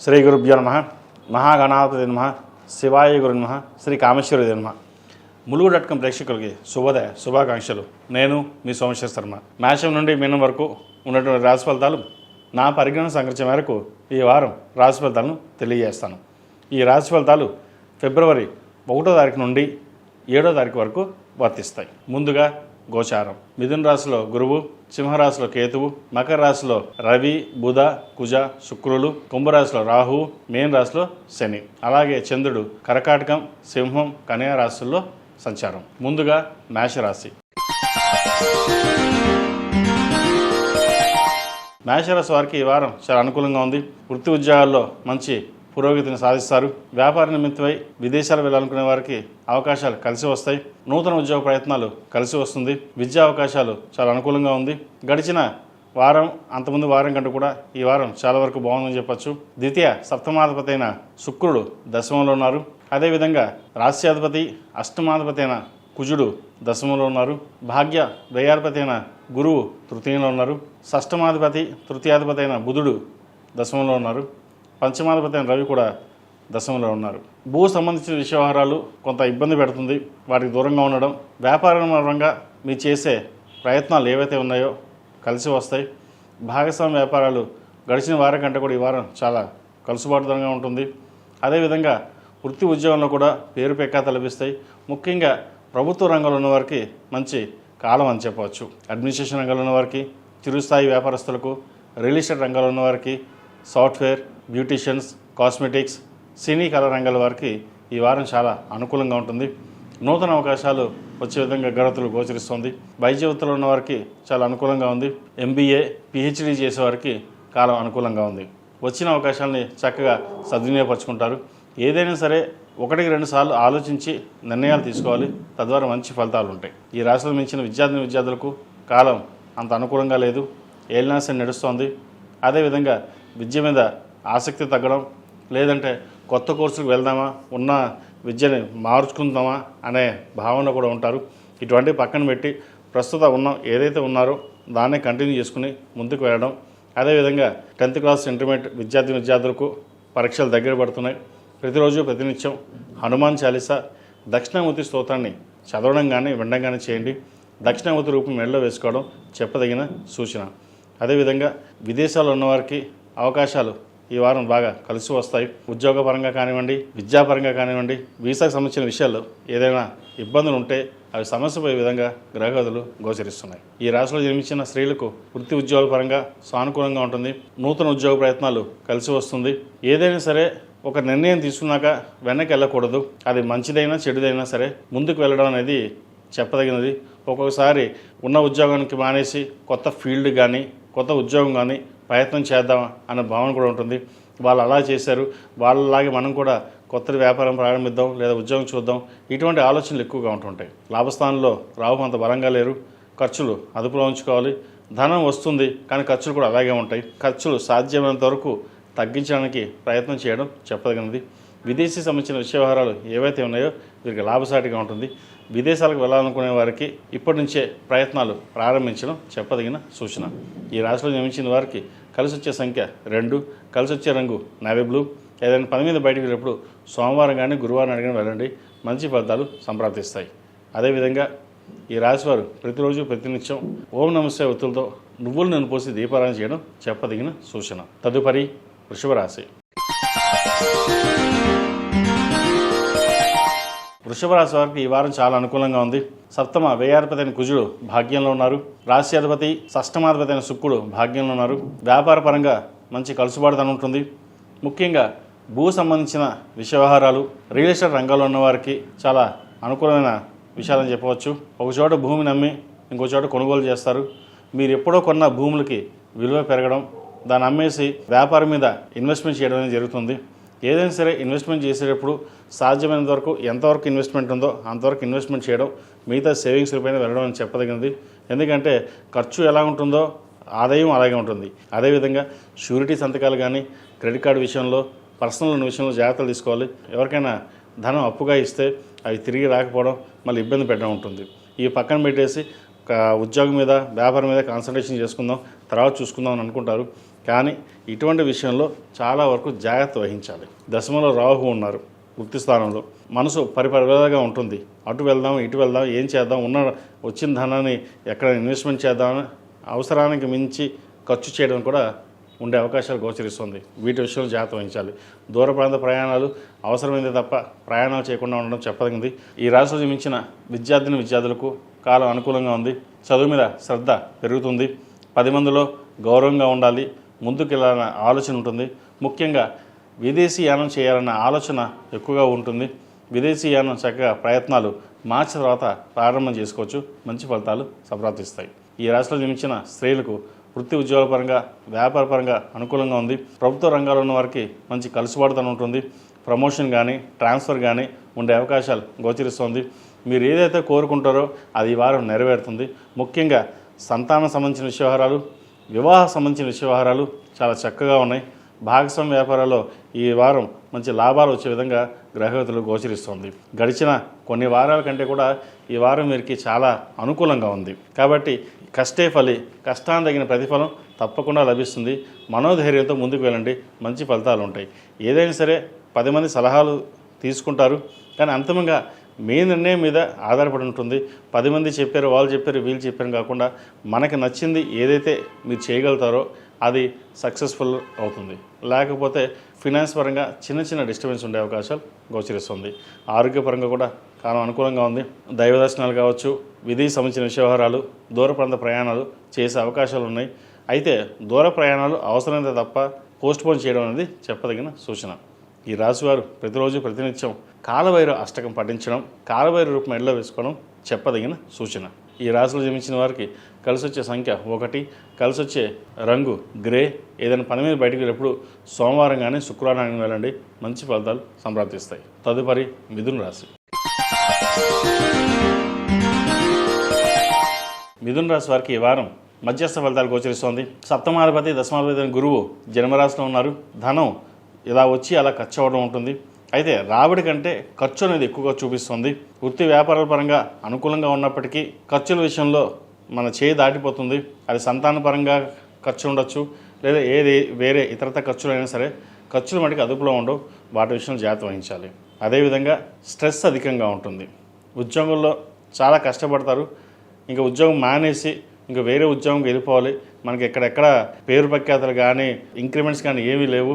శ్రీ గురుభ్యో నమః. మహాగణాధిపతయే నమః. శివాయ గురు నమః. శ్రీ కామేశ్వరాయ నమః. ములుగు.com ప్రేక్షకులకి శుభోదయ శుభాకాంక్షలు. నేను మీ సోమేశ్వర శర్మ. మేషం నుండి మీనం వరకు ఉన్నటువంటి రాశి ఫలితాలు నా పరిజ్ఞానం సంగ్రహించే మేరకు ఈ వారం రాశి ఫలితాలను తెలియజేస్తాను. ఈ రాశి ఫలితాలు ఫిబ్రవరి 1వ తారీఖు నుండి 7వ తారీఖు వరకు వర్తిస్తాయి. ముందుగా గోచారం. మిథున రాశిలో గురువు, సింహరాశిలో కేతువు, మకర రాశిలో రవి, బుధ, కుజ, శుక్రులు, కుంభరాశిలో రాహువు, మీన రాశిలో శని, అలాగే చంద్రుడు కర్కాటకం, సింహం, కన్యా రాశుల్లో సంచారం. ముందుగా మేషరాశి. మేషరాశి వారికి ఈ వారం చాలా అనుకూలంగా ఉంది. వృత్తి ఉద్యోగాల్లో మంచి పురోగతిని సాధిస్తారు. వ్యాపార నిమిత్తమై విదేశాలు వెళ్ళాలనుకునే వారికి అవకాశాలు కలిసి వస్తాయి. నూతన ఉద్యోగ ప్రయత్నాలు కలిసి వస్తుంది. విద్యా అవకాశాలు చాలా అనుకూలంగా ఉంది. గడిచిన వారం అంతకుముందు వారం కంటే కూడా ఈ వారం చాలా వరకు బాగుందని చెప్పచ్చు. ద్వితీయ సప్తమాధిపతి అయిన శుక్రుడు దశమంలో ఉన్నారు. అదేవిధంగా రాశ్యాధిపతి అష్టమాధిపతి అయిన కుజుడు దశమంలో ఉన్నారు. భాగ్య వ్యయాధిపతి అయిన గురువు తృతీయంలో ఉన్నారు. షష్టమాధిపతి తృతీయాధిపతి అయిన బుధుడు దశమంలో ఉన్నారు. పంచమాధిపతి అయిన రవి కూడా దశమంలో ఉన్నారు. భూ సంబంధించిన వ్యవహారాలు కొంత ఇబ్బంది పెడుతుంది. వాటికి దూరంగా ఉండడం, వ్యాపారంగా మీరు చేసే ప్రయత్నాలు ఏవైతే ఉన్నాయో కలిసి వస్తాయి. భాగస్వామ్య వ్యాపారాలు గడిచిన వారం కంటే కూడా ఈ వారం చాలా కలుసుబాటుతనంగా ఉంటుంది. అదేవిధంగా వృత్తి ఉద్యోగంలో కూడా పేరు పెక్కాత లభిస్తాయి. ముఖ్యంగా ప్రభుత్వ రంగంలో ఉన్నవారికి మంచి కాలం అని చెప్పవచ్చు. అడ్మినిస్ట్రేషన్ రంగంలో ఉన్నవారికి, చిరుస్థాయి వ్యాపారస్తులకు, రియల్ ఎస్టేట్ రంగంలో ఉన్నవారికి, సాఫ్ట్వేర్, బ్యూటీషియన్స్, కాస్మెటిక్స్, సినీ కళా రంగాల వారికి ఈ వారం చాలా అనుకూలంగా ఉంటుంది. నూతన అవకాశాలు వచ్చే విధంగా గ్రహతులు గోచరిస్తుంది. వైద్య వృత్తిలో ఉన్న వారికి చాలా అనుకూలంగా ఉంది. ఎంబీఏ, పిహెచ్డీ చేసేవారికి కాలం అనుకూలంగా ఉంది. వచ్చిన అవకాశాలని చక్కగా సద్వినియోగపరుచుకుంటారు. ఏదైనా సరే 1-2 సార్లు ఆలోచించి నిర్ణయాలు తీసుకోవాలి. తద్వారా మంచి ఫలితాలు ఉంటాయి. ఈ రాశిలో మించిన విద్యార్థులకు కాలం అంత అనుకూలంగా లేదు. ఏలినాశని నడుస్తోంది. అదేవిధంగా విద్య మీద ఆసక్తి తగ్గడం, లేదంటే కొత్త కోర్సులకు వెళ్దామా, ఉన్న విద్యని మార్చుకుందామా అనే భావన కూడా ఉంటారు. ఇటువంటి పక్కన పెట్టి ప్రస్తుతం ఏదైతే ఉన్నారో దాన్నే కంటిన్యూ చేసుకుని ముందుకు వెళ్ళడం. అదేవిధంగా 10th క్లాస్ ఇంటర్మీడియట్ విద్యార్థులకు పరీక్షలు దగ్గర పడుతున్నాయి. ప్రతిరోజు ప్రతినిత్యం హనుమాన్ చాలీసా, దక్షిణామూర్తి స్తోత్రాన్ని చదవడం కానీ వినడం కానీ చేయండి. దక్షిణామూర్తి రూపం మెడలో వేసుకోవడం చెప్పదగిన సూచన. అదేవిధంగా విదేశాల్లో ఉన్నవారికి అవకాశాలు ఈ వారం బాగా కలిసి వస్తాయి. ఉద్యోగపరంగా కానివ్వండి, విద్యాపరంగా కానివ్వండి, వీసాకు సంబంధించిన విషయాల్లో ఏదైనా ఇబ్బందులు ఉంటే అవి సమస్యపోయే విధంగా గ్రహగతులు గోచరిస్తున్నాయి. ఈ రాశిలో జన్మించిన స్త్రీలకు వృత్తి ఉద్యోగాల పరంగా సానుకూలంగా ఉంటుంది. నూతన ఉద్యోగ ప్రయత్నాలు కలిసి వస్తుంది. ఏదైనా సరే ఒక నిర్ణయం తీసుకున్నాక వెనక్కి వెళ్ళకూడదు. అది మంచిదైనా చెడుదైనా సరే ముందుకు వెళ్ళడం అనేది చెప్పదగినది. ఒక్కొక్కసారి ఉన్న ఉద్యోగానికి మానేసి కొత్త ఫీల్డ్ కానీ కొత్త ఉద్యోగం కానీ ప్రయత్నం చేద్దాం అనే భావన కూడా ఉంటుంది. వాళ్ళు అలా చేశారు, వాళ్ళలాగే మనం కూడా కొత్త వ్యాపారం ప్రారంభిద్దాం లేదా ఉద్యోగం చూద్దాం, ఇటువంటి ఆలోచనలు ఎక్కువగా ఉంటుంటాయి. లాభస్థానంలో రాహు అంత బలంగా లేరు. ఖర్చులు అదుపులో ఉంచుకోవాలి. ధనం వస్తుంది కానీ ఖర్చులు కూడా అలాగే ఉంటాయి. ఖర్చులు సాధ్యమైనంత వరకు తగ్గించడానికి ప్రయత్నం చేయడం చెప్పదగినది. విదేశీ సంబంధించిన వ్యవహారాలు ఏవైతే ఉన్నాయో వీరికి లాభసాటిగా ఉంటుంది. విదేశాలకు వెళ్ళాలనుకునే వారికి ఇప్పటి నుంచే ప్రయత్నాలు ప్రారంభించడం చెప్పదగిన సూచన. ఈ రాశిలో జన్మించిన వారికి కలిసి వచ్చే సంఖ్య 2, కలిసి వచ్చే రంగు నేవీ బ్లూ. ఏదైనా పని మీద బయటకు వెళ్ళినప్పుడు సోమవారం కానీ గురువారం అడిగిన వెళ్ళండి, మంచి ఫలితాలు సంప్రాప్తిస్తాయి. అదేవిధంగా ఈ రాశివారు ప్రతిరోజు ప్రతినిత్యం ఓం నమస్తే ఒత్తులతో నువ్వులు నన్ను పోసి దీపారాధన చేయడం చెప్పదగిన సూచన. తదుపరి వృషభ రాశి. వృషభ రాశి వారికి ఈ వారం చాలా అనుకూలంగా ఉంది. సప్తమ వ్యయాధిపతి అయిన కుజుడు భాగ్యంలో ఉన్నారు. రాశ్యాధిపతి షష్టమాధిపతి అయిన శుక్రుడు భాగ్యంలో ఉన్నారు. వ్యాపార పరంగా మంచి కలుసుబాటుతనం ఉంటుంది. ముఖ్యంగా భూ సంబంధించిన వ్యవహారాలు, రియల్ ఎస్టేట్ రంగంలో ఉన్నవారికి చాలా అనుకూలమైన విషయాలని చెప్పవచ్చు. ఒక చోట భూమిని అమ్మి ఇంకో చోట కొనుగోలు చేస్తారు. మీరు ఎప్పుడో కొన్న భూములకి విలువ పెరగడం, దాన్ని అమ్మేసి వ్యాపారం మీద ఇన్వెస్ట్మెంట్ చేయడం అనేది జరుగుతుంది. ఏదైనా సరే ఇన్వెస్ట్మెంట్ చేసేటప్పుడు సాధ్యమైనంత వరకు ఎంతవరకు ఇన్వెస్ట్మెంట్ ఉందో అంతవరకు ఇన్వెస్ట్మెంట్ చేయడం, మిగతా సేవింగ్స్ రూపాయన వెళ్ళడం అని చెప్పదగినది. ఎందుకంటే ఖర్చు ఎలా ఉంటుందో ఆదాయం అలాగే ఉంటుంది. అదేవిధంగా షూరిటీ సంతకాలు కానీ క్రెడిట్ కార్డు విషయంలో, పర్సనల్ లోన్ విషయంలో జాగ్రత్తలు తీసుకోవాలి. ఎవరికైనా ధనం అప్పుగా ఇస్తే అవి తిరిగి రాకపోవడం, మళ్ళీ ఇబ్బంది పెట్టడం ఉంటుంది. ఈ పక్కన పెట్టేసి ఉద్యోగం మీద వ్యాపారం మీద కాన్సన్ట్రేషన్ చేసుకుందాం, తర్వాత చూసుకుందాం అని అనుకుంటారు. కానీ ఇటువంటి విషయంలో చాలా వరకు జాగ్రత్త వహించాలి. దశమంలో రాహు ఉన్నారు వృత్తి స్థానంలో. మనసు పరిపరిగా ఉంటుంది. అటు వెళ్దాం ఇటు వెళ్దాం, ఏం చేద్దాం, వచ్చిన ధనాన్ని ఎక్కడ ఇన్వెస్ట్మెంట్ చేద్దామని అవసరానికి మించి ఖర్చు చేయడం కూడా ఉండే అవకాశాలు గోచరిస్తుంది. వీటి విషయంలో జాగ్రత్త వహించాలి. దూర ప్రాంత ప్రయాణాలు అవసరమైంది తప్ప ప్రయాణాలు చేయకుండా ఉండడం చెప్పదగింది. ఈ రాశిలో జన్మించిన విద్యార్థులకు కాలం అనుకూలంగా ఉంది. చదువు మీద శ్రద్ధ పెరుగుతుంది. 10 మందిలో గౌరవంగా ఉండాలి, ముందుకు వెళ్ళాలన్న ఆలోచన ఉంటుంది. ముఖ్యంగా విదేశీ యానం చేయాలన్న ఆలోచన ఎక్కువగా ఉంటుంది. విదేశీ యానం చక్కగా ప్రయత్నాలు మార్చి తర్వాత ప్రారంభం చేసుకోవచ్చు. మంచి ఫలితాలు సంప్రాప్తిస్తాయి. ఈ రాశిలో జన్మించిన స్త్రీలకు వృత్తి ఉద్యోగాల పరంగా, వ్యాపార పరంగా అనుకూలంగా ఉంది. ప్రభుత్వ రంగాల్లో ఉన్న వారికి మంచి కలుసుబాటుతనం ఉంటుంది. ప్రమోషన్ కానీ ట్రాన్స్ఫర్ కానీ ఉండే అవకాశాలు గోచరిస్తుంది. మీరు ఏదైతే కోరుకుంటారో అది ఈ వారం నెరవేరుతుంది. ముఖ్యంగా సంతానం సంబంధించిన వ్యవహారాలు, వివాహ సంబంధించిన వ్యవహారాలు చాలా చక్కగా ఉన్నాయి. భాగస్వామ్య వ్యాపారాల్లో ఈ వారం మంచి లాభాలు వచ్చే విధంగా గ్రహగతులు గోచరిస్తుంది. గడిచిన కొన్ని వారాల కంటే కూడా ఈ వారం వీరికి చాలా అనుకూలంగా ఉంది. కాబట్టి కష్టే ఫలి, కష్టానికి తగిన ప్రతిఫలం తప్పకుండా లభిస్తుంది. మనోధైర్యంతో ముందుకు వెళ్ళండి, మంచి ఫలితాలు ఉంటాయి. ఏదైనా సరే 10 మంది సలహాలు తీసుకుంటారు, కానీ అంతిమంగా మీ నిర్ణయం మీద ఆధారపడి ఉంటుంది. 10 మంది చెప్పారు, వాళ్ళు చెప్పారు, వీళ్ళు చెప్పారు కాకుండా మనకి నచ్చింది ఏదైతే మీరు చేయగలుగుతారో అది సక్సెస్ఫుల్ అవుతుంది. లేకపోతే ఫినాన్స్ పరంగా చిన్న డిస్టర్బెన్స్ ఉండే అవకాశాలు గోచరిస్తుంది. ఆరోగ్యపరంగా కూడా కాలం అనుకూలంగా ఉంది. దైవ దర్శనాలు కావచ్చు, విధికి సంబంధించిన వ్యవహారాలు, దూర ప్రాంత ప్రయాణాలు చేసే అవకాశాలు ఉన్నాయి. అయితే దూర ప్రయాణాలు అవసరమైతే తప్ప పోస్ట్పోన్ చేయడం అనేది చెప్పదగిన సూచన. ఈ రాశివారు ప్రతిరోజు ప్రతినిత్యం కాలభైరవ అష్టకం పఠించడం, కాలభైరవ రూపం మెడలో వేసుకోవడం చెప్పదగిన సూచన. ఈ రాశిలో జన్మించిన వారికి కలిసి వచ్చే సంఖ్య 1, కలిసి వచ్చే రంగు గ్రే. ఏదైనా పని మీద బయటకు వెళ్ళినప్పుడు సోమవారం కానీ శుక్రవారం కానీ వెళ్ళండి, మంచి ఫలితాలు సంప్రాప్తిస్తాయి. తదుపరి మిథున రాశి. మిథున రాశి వారికి ఈ వారం మధ్యస్థ ఫలితాలు గోచరిస్తోంది. సప్తమాధిపతి దశమాధిపతి గురువు జన్మరాశిలో ఉన్నారు. ధనం ఇలా వచ్చి అలా ఖర్చు అవ్వడం ఉంటుంది. అయితే రాబడి కంటే ఖర్చు అనేది ఎక్కువగా చూపిస్తుంది. వృత్తి వ్యాపారాల పరంగా అనుకూలంగా ఉన్నప్పటికీ ఖర్చుల విషయంలో మన చేయి దాటిపోతుంది. అది సంతాన పరంగా ఖర్చు ఉండొచ్చు, లేదా వేరే ఇతరత ఖర్చులు అయినా సరే ఖర్చులు మటుకు అదుపులో ఉండవు. వాటి విషయంలో జాగ్రత్త వహించాలి. అదేవిధంగా స్ట్రెస్ అధికంగా ఉంటుంది. ఉద్యోగంలో చాలా కష్టపడతారు. ఇంకా ఉద్యోగం మానేసి ఇంకా వేరే ఉద్యోగంకి వెళ్ళిపోవాలి. మనకి ఎక్కడెక్కడ పేరు ప్రఖ్యాతలు కానీ ఇంక్రిమెంట్స్ కానీ ఏమీ లేవు.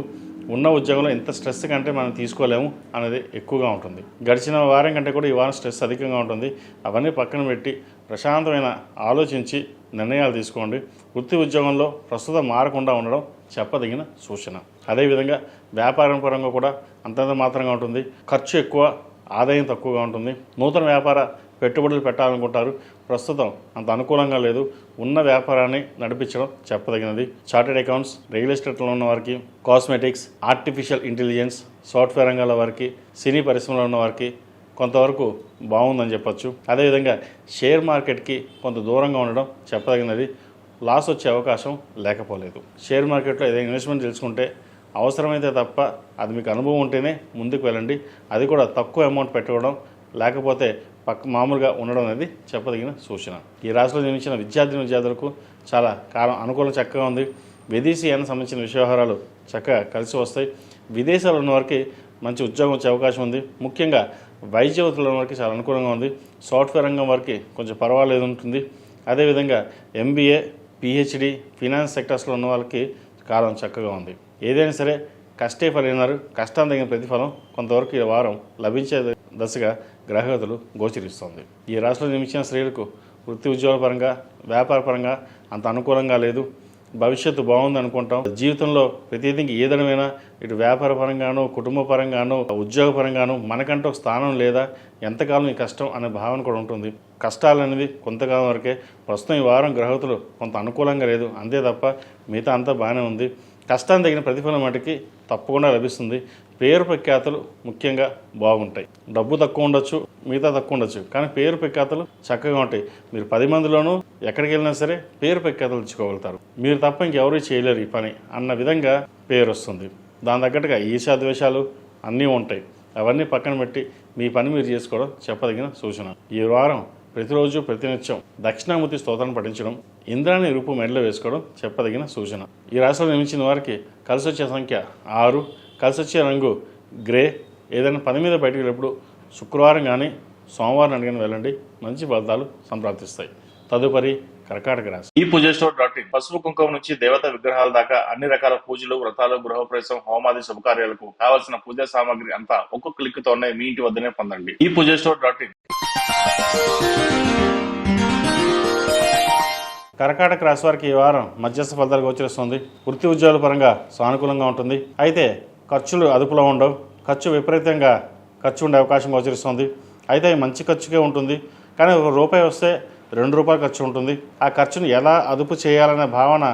ఉన్న ఉద్యోగంలో ఎంత స్ట్రెస్ కంటే మనం తీసుకోలేము అనేది ఎక్కువగా ఉంటుంది. గడిచిన వారం కంటే కూడా ఈ వారం స్ట్రెస్ అధికంగా ఉంటుంది. అవన్నీ పక్కన పెట్టి ప్రశాంతమైన ఆలోచించి నిర్ణయాలు తీసుకోండి. వృత్తి ఉద్యోగంలో ప్రస్తుతం మారకుండా ఉండడం చెప్పదగిన సూచన. అదేవిధంగా వ్యాపారం పరంగా కూడా అంతంత మాత్రంగా ఉంటుంది. ఖర్చు ఎక్కువ, ఆదాయం తక్కువగా ఉంటుంది. నూతన వ్యాపార పెట్టుబడులు పెట్టాలనుకుంటారు, ప్రస్తుతం అంత అనుకూలంగా లేదు. ఉన్న వ్యాపారాన్ని నడిపించడం చెప్పదగినది. చార్టెడ్ అకౌంట్స్, రియల్ ఎస్టేట్లో ఉన్న వారికి, కాస్మెటిక్స్, ఆర్టిఫిషియల్ ఇంటెలిజెన్స్, సాఫ్ట్వేర్ రంగాల వారికి, సినీ పరిశ్రమలో ఉన్న వారికి కొంతవరకు బాగుందని చెప్పచ్చు. అదేవిధంగా షేర్ మార్కెట్కి కొంత దూరంగా ఉండడం చెప్పదగినది. లాస్ వచ్చే అవకాశం లేకపోలేదు. షేర్ మార్కెట్లో ఏదైనా ఇన్వెస్ట్మెంట్ తెలుసుకుంటే అవసరమైతే తప్ప అది మీకు అనుభవం ఉంటేనే ముందుకు వెళ్ళండి. అది కూడా తక్కువ అమౌంట్ పెట్టుకోవడం, లేకపోతే మామూలుగా ఉండడం అనేది చెప్పదగిన సూచన. ఈ రాశిలో జన్మించిన విద్యార్థులకు చాలా కాలం అనుకూలం చక్కగా ఉంది. విదేశీయానికి సంబంధించిన వ్యవహారాలు చక్కగా కలిసి వస్తాయి. విదేశాల్లో ఉన్న వారికి మంచి ఉద్యోగం వచ్చే అవకాశం ఉంది. ముఖ్యంగా వైద్యవతుల వారికి చాలా అనుకూలంగా ఉంది. సాఫ్ట్వేర్ రంగం వారికి కొంచెం పర్వాలేదు ఉంటుంది. అదేవిధంగా MBA, PhD, ఫినాన్స్ సెక్టర్స్లో ఉన్న వాళ్ళకి కాలం చక్కగా ఉంది. ఏదైనా సరే కష్టే ఫలినారు, కష్టాన్ని తగిన ప్రతిఫలం కొంతవరకు ఈ వారం లభించే దశగా గ్రహగతులు గోచరిస్తుంది. ఈ రాశిలో జన్మించిన స్త్రీలకు వృత్తి ఉద్యోగాల పరంగా, వ్యాపార పరంగా అంత అనుకూలంగా లేదు. భవిష్యత్తు బాగుంది అనుకుంటాం. జీవితంలో ప్రతిదీ ఏదైనా ఇటు వ్యాపార పరంగానో, కుటుంబ పరంగానో, ఉద్యోగ పరంగానో మనకంటూ ఒక స్థానం లేదా ఎంతకాలం ఈ కష్టం అనే భావన కూడా ఉంటుంది. కష్టాలు అనేది కొంతకాలం వరకే. ప్రస్తుతం ఈ వారం గ్రహగతులు కొంత అనుకూలంగా లేదు, అంతే తప్ప మిగతా అంతా బాగానే ఉంది. కష్టాన్ని తగిన ప్రతిఫలం మటుకి తప్పకుండా లభిస్తుంది. పేరు ప్రఖ్యాతలు ముఖ్యంగా బాగుంటాయి. డబ్బు తక్కువ ఉండొచ్చు, మిగతా తక్కువ ఉండొచ్చు, కానీ పేరు ప్రఖ్యాతలు చక్కగా ఉంటాయి. మీరు 10 మందిలోనూ ఎక్కడికి వెళ్ళినా సరే పేరు ప్రఖ్యాతలు ఇచ్చుకోగలుగుతారు. మీరు తప్ప ఇంకెవరూ చేయలేరు ఈ పని అన్న విధంగా పేరు వస్తుంది. దాని తగ్గట్టుగా ఈర్ష్యాద్వేషాలు అన్నీ ఉంటాయి. అవన్నీ పక్కన పెట్టి మీ పని మీరు చేసుకోవడం చెప్పదగిన సూచన. ఈ వారం ప్రతిరోజు ప్రతినిత్యం దక్షిణామూర్తి స్తోత్రాన్ని పఠించడం, ఇంద్రాణి రూపు మెడలో వేసుకోవడం చెప్పదగిన సూచన. ఈ రాశిలో జన్మించిన వారికి కలిసి వచ్చే సంఖ్య 6, కలిసి వచ్చే రంగు గ్రే. ఏదైనా పని మీద బయటకు వెళ్ళినప్పుడు శుక్రవారం కానీ సోమవారం అడిగిన వెళ్ళండి, మంచి ఫలితాలు సంప్రాప్తిస్తాయి. తదుపరి కర్కాటక రాశి. ఈ పూజస్టోర్.in పసుపు కుంకుమ నుంచి దేవతా విగ్రహాల దాకా అన్ని రకాల పూజలు, వ్రతాలు, గృహప్రవేశం, హోమాది శుభకార్యాలకు కావలసిన పూజా సామాగ్రి అంతా ఒక్క క్లిక్ తోనే మీ ఇంటి వద్దనే పొందండి. ఈ పూజస్టోర్.in. కర్కాటక రాశి వారికి ఈ వారం మధ్యస్థ ఫలితాలు గోచరిస్తుంది. వృత్తి ఉద్యోగాల పరంగా సానుకూలంగా ఉంటుంది. అయితే ఖర్చులు అదుపులో ఉండవు. ఖర్చు విపరీతంగా ఖర్చు ఉండే అవకాశం గోచరిస్తుంది. అయితే మంచి ఖర్చుకే ఉంటుంది, కానీ ₹1 వస్తే ₹2 ఖర్చు ఉంటుంది. ఆ ఖర్చును ఎలా అదుపు చేయాలనే భావన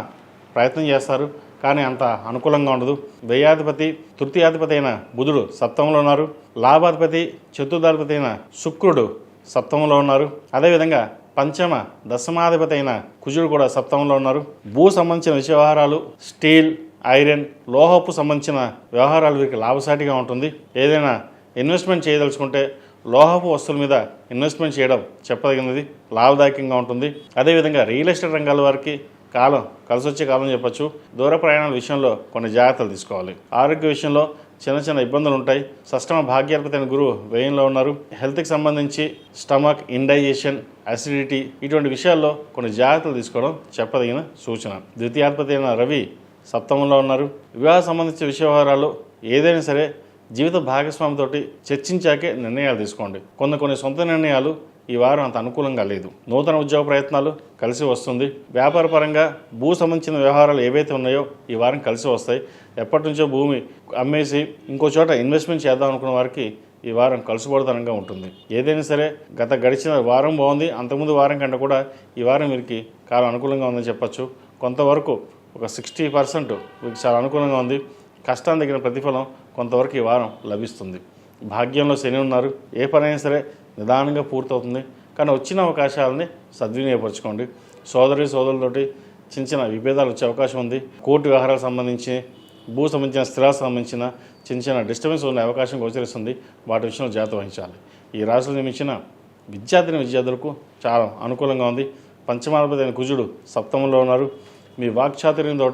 ప్రయత్నం చేస్తారు, కానీ అంత అనుకూలంగా ఉండదు. వ్యయాధిపతి తృతీయాధిపతి అయిన బుధుడు సప్తమంలో ఉన్నారు. లాభాధిపతి చతుర్థాధిపతి అయిన శుక్రుడు సప్తమంలో ఉన్నారు. అదేవిధంగా పంచమ దశమాధిపతి అయిన కుజుడు కూడా సప్తమంలో ఉన్నారు. భూ సంబంధించిన వ్యవహారాలు, స్టీల్, ఐరన్, లోహపు సంబంధించిన వ్యవహారాలు వీరికి లాభసాటిగా ఉంటుంది. ఏదైనా ఇన్వెస్ట్మెంట్ చేయదలుచుకుంటే లోహపు వస్తువుల మీద ఇన్వెస్ట్మెంట్ చేయడం చెప్పదగినది, లాభదాయకంగా ఉంటుంది. అదేవిధంగా రియల్ ఎస్టేట్ రంగాల వారికి కాలం కలిసి వచ్చే కాలం చెప్పచ్చు. దూర ప్రయాణాల విషయంలో కొన్ని జాగ్రత్తలు తీసుకోవాలి. ఆరోగ్య విషయంలో చిన్న చిన్న ఇబ్బందులు ఉంటాయి. షష్టమ భాగ్యాధిపతి అయిన గురువు వ్యయంలో ఉన్నారు. హెల్త్కి సంబంధించి స్టమక్, ఇండైజెషన్, అసిడిటీ ఇటువంటి విషయాల్లో కొన్ని జాగ్రత్తలు తీసుకోవడం చెప్పదగిన సూచన. ద్వితీయాధిపతి అయిన రవి సప్తమంలో ఉన్నారు. వివాహ సంబంధించిన విషయవహారాలు ఏదైనా సరే జీవిత భాగస్వామితోటి చర్చించాకే నిర్ణయాలు తీసుకోండి. కొన్ని సొంత నిర్ణయాలు ఈ వారం అంత అనుకూలంగా లేదు. నూతన ఉద్యోగ ప్రయత్నాలు కలిసి వస్తుంది. వ్యాపార పరంగా భూ సంబంధించిన వ్యవహారాలు ఏవైతే ఉన్నాయో ఈ వారం కలిసి వస్తాయి. ఎప్పటి నుంచో భూమి అమ్మేసి ఇంకో చోట ఇన్వెస్ట్మెంట్ చేద్దాం అనుకున్న వారికి ఈ వారం కలుసుబడతనంగా ఉంటుంది. ఏదైనా సరే గడిచిన వారం బాగుంది, అంతకుముందు వారం కంటే కూడా ఈ వారం వీరికి చాలా అనుకూలంగా ఉందని చెప్పచ్చు. కొంతవరకు ఒక 60% వీరికి చాలా అనుకూలంగా ఉంది. కష్టాన్ని తగిన ప్రతిఫలం కొంతవరకు ఈ వారం లభిస్తుంది. భాగ్యంలో శని ఉన్నారు. ఏ పనైనా సరే నిదానంగా పూర్తవుతుంది, కానీ వచ్చిన అవకాశాలని సద్వినియోగపరచుకోండి. సోదరులతోటి చిన్న చిన్న విభేదాలు వచ్చే అవకాశం ఉంది. కోర్టు వ్యవహారాలకు సంబంధించి, భూ సంబంధించిన స్థిరాలకు సంబంధించిన చిన్న డిస్టర్బెన్స్ ఉండే అవకాశం గోచరిస్తుంది. వాటి విషయంలో జాగ్రత్త వహించాలి. ఈ రాశిలో నిర్మించిన విద్యార్థులకు చాలా అనుకూలంగా ఉంది. పంచమాధిపతి అయిన కుజుడు సప్తమంలో ఉన్నారు. మీ వాక్చాతుర్యంతో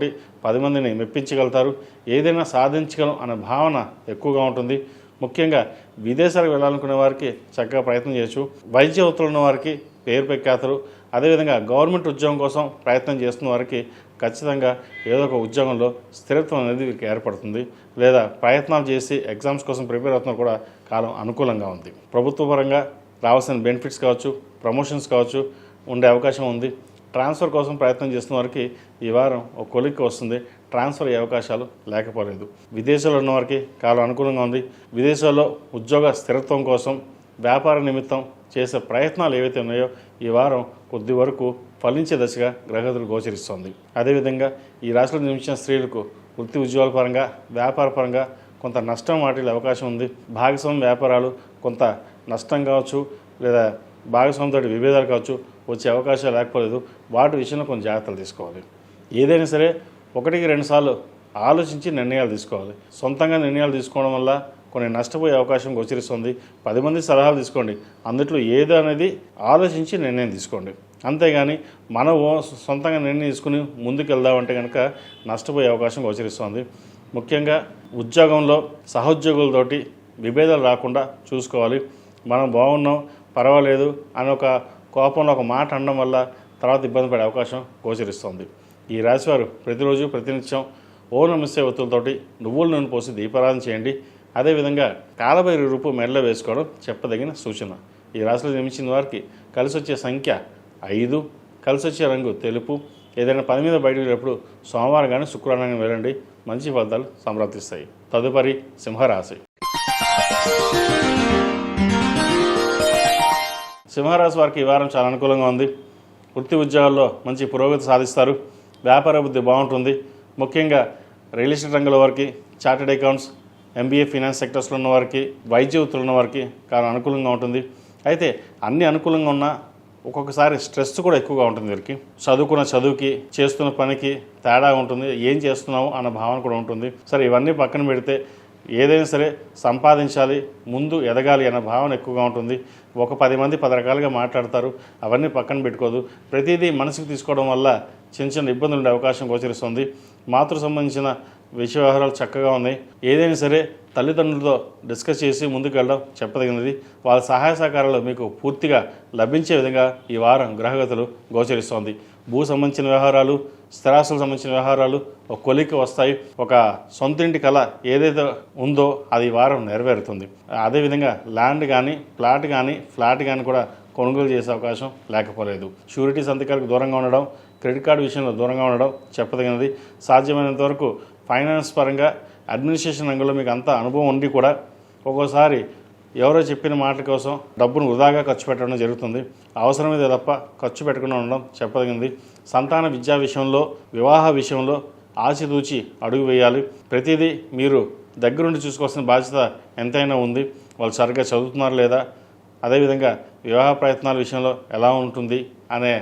10 మందిని మెప్పించగలుగుతారు. ఏదైనా సాధించగలం అనే భావన ఎక్కువగా ఉంటుంది. ముఖ్యంగా విదేశాలకు వెళ్ళాలనుకునే వారికి చక్కగా ప్రయత్నం చేయొచ్చు. వైద్య వృత్తులు ఉన్న వారికి పేరు ప్రఖ్యాతులు, అదేవిధంగా గవర్నమెంట్ ఉద్యోగం కోసం ప్రయత్నం చేస్తున్న వారికి ఖచ్చితంగా ఏదో ఒక ఉద్యోగంలో స్థిరత్వం అనేది వీరికి ఏర్పడుతుంది. లేదా ప్రయత్నాలు చేసి ఎగ్జామ్స్ కోసం ప్రిపేర్ అవుతున్న కూడా కాలం అనుకూలంగా ఉంది. ప్రభుత్వ పరంగా రావాల్సిన బెనిఫిట్స్ కావచ్చు, ప్రమోషన్స్ కావచ్చు ఉండే అవకాశం ఉంది. ట్రాన్స్ఫర్ కోసం ప్రయత్నం చేస్తున్న వారికి ఈ వారం ఒక కొలిక్కి వస్తుంది. ట్రాన్స్ఫర్ అయ్యే అవకాశాలు లేకపోలేదు. విదేశాల్లో ఉన్న వారికి కాలం అనుకూలంగా ఉంది. విదేశాల్లో ఉద్యోగ స్థిరత్వం కోసం వ్యాపార నిమిత్తం చేసే ప్రయత్నాలు ఏవైతే ఉన్నాయో ఈ వారం కొద్ది వరకు ఫలించే దశగా గ్రహగతులు గోచరిస్తోంది. అదేవిధంగా ఈ రాశిలో జన్మించిన స్త్రీలకు వృత్తి ఉద్యోగాల పరంగా, వ్యాపార పరంగా కొంత నష్టం వాటిల్లే అవకాశం ఉంది. భాగస్వామ్య వ్యాపారాలు కొంత నష్టం కావచ్చు, లేదా భాగస్వామితో విభేదాలు కావచ్చు వచ్చే అవకాశాలు లేకపోలేదు. వాటి విషయంలో కొంచెం జాగ్రత్తలు తీసుకోవాలి. ఏదైనా సరే 1-2 సార్లు ఆలోచించి నిర్ణయాలు తీసుకోవాలి. సొంతంగా నిర్ణయాలు తీసుకోవడం వల్ల కొన్ని నష్టపోయే అవకాశం గోచరిస్తుంది. 10 మంది సలహాలు తీసుకోండి, అందుట్లో ఏదో అనేది ఆలోచించి నిర్ణయం తీసుకోండి. అంతేగాని మనం సొంతంగా నిర్ణయం తీసుకుని ముందుకు వెళ్దామంటే కనుక నష్టపోయే అవకాశం గోచరిస్తుంది. ముఖ్యంగా ఉద్యోగంలో సహోద్యోగులతోటి విభేదాలు రాకుండా చూసుకోవాలి. మనం బాగున్నాం, పర్వాలేదు అని ఒక కోపంలో ఒక మాట అనడం వల్ల తర్వాత ఇబ్బంది పడే అవకాశం గోచరిస్తుంది. ఈ రాశివారు ప్రతిరోజు ప్రతినిత్యం ఓం నమః శివాయ ఒత్తులతోటి నువ్వుల నూనె పోసి దీపారాధన చేయండి. అదేవిధంగా కాలభైరవ రూపు మెడలో వేసుకోవడం చెప్పదగిన సూచన. ఈ రాశిలో జన్మించిన వారికి కలిసి వచ్చే సంఖ్య 5, కలిసి వచ్చే రంగు తెలుపు. ఏదైనా పని మీద బయటకు వెళ్ళినప్పుడు సోమవారం కానీ శుక్రవారం కానీ వెళ్ళండి, మంచి ఫలితాలు సంప్రాప్తిస్తాయి. తదుపరి సింహరాశి. సింహరాశి వారికి ఈ వారం చాలా అనుకూలంగా ఉంది. వృత్తి ఉద్యోగాల్లో మంచి పురోగతి సాధిస్తారు. వ్యాపార బుద్ధి బాగుంటుంది. ముఖ్యంగా రియల్ ఎస్టేట్ రంగంలో వారికి, చార్టెడ్ అకౌంట్స్, MBA ఫైనాన్స్ సెక్టర్స్లో ఉన్న వారికి, వైద్య వృత్తులు ఉన్న వారికి చాలా అనుకూలంగా ఉంటుంది. అయితే అన్ని అనుకూలంగా ఉన్నా ఒక్కొక్కసారి స్ట్రెస్ కూడా ఎక్కువగా ఉంటుంది వీరికి. చదువుకున్న చదువుకి, చేస్తున్న పనికి తేడా ఉంటుంది. ఏం చేస్తున్నావు అన్న భావన కూడా ఉంటుంది. సరే, ఇవన్నీ పక్కన పెడితే ఏదైనా సరే సంపాదించాలి, ముందు ఎదగాలి అన్న భావన ఎక్కువగా ఉంటుంది. ఒక 10 మంది 10 రకాలుగా మాట్లాడతారు, అవన్నీ పక్కన పెట్టుకోదు. ప్రతిదీ మనసుకు తీసుకోవడం వల్ల చిన్న చిన్న ఇబ్బందులు ఉండే అవకాశం గోచరిస్తుంది. మాతృ సంబంధించిన విషయ వ్యవహారాలు చక్కగా ఉన్నాయి. ఏదైనా సరే తల్లిదండ్రులతో డిస్కస్ చేసి ముందుకు వెళ్ళడం చెప్పదగినది. వాళ్ళ సహాయ సహకారాలు మీకు పూర్తిగా లభించే విధంగా ఈ వారం గ్రహగతులు గోచరిస్తోంది. భూ సంబంధించిన వ్యవహారాలు, స్థిరాస్తులకు సంబంధించిన వ్యవహారాలు ఒక కొలిక్కి వస్తాయి. ఒక సొంతింటి కళ ఏదైతే ఉందో అది ఈ వారం నెరవేరుతుంది. అదేవిధంగా ల్యాండ్ కానీ, ప్లాట్ కానీ, ఫ్లాట్ కానీ కూడా కొనుగోలు చేసే అవకాశం లేకపోలేదు. షూరిటీ సంతకాలకు దూరంగా ఉండడం, క్రెడిట్ కార్డు విషయంలో దూరంగా ఉండడం చెప్పదగినది. సాధ్యమైనంత వరకు ఫైనాన్స్ పరంగా, అడ్మినిస్ట్రేషన్ రంగంలో మీకు అంత అనుభవం ఉండి కూడా ఒక్కోసారి ఎవరో చెప్పిన మాట కోసం డబ్బును వృధాగా ఖర్చు పెట్టడం జరుగుతుంది. అవసరమైతే తప్ప ఖర్చు పెట్టకుండా ఉండడం చెప్పదగింది. సంతాన విద్యా విషయంలో, వివాహ విషయంలో ఆచితూచి అడుగు వేయాలి. ప్రతిదీ మీరు దగ్గరుండి చూసుకోవాల్సిన బాధ్యత ఎంతైనా ఉంది. వాళ్ళు సరిగ్గా చదువుతున్నారు లేదా, అదేవిధంగా వివాహ ప్రయత్నాల విషయంలో ఎలా ఉంటుంది అనే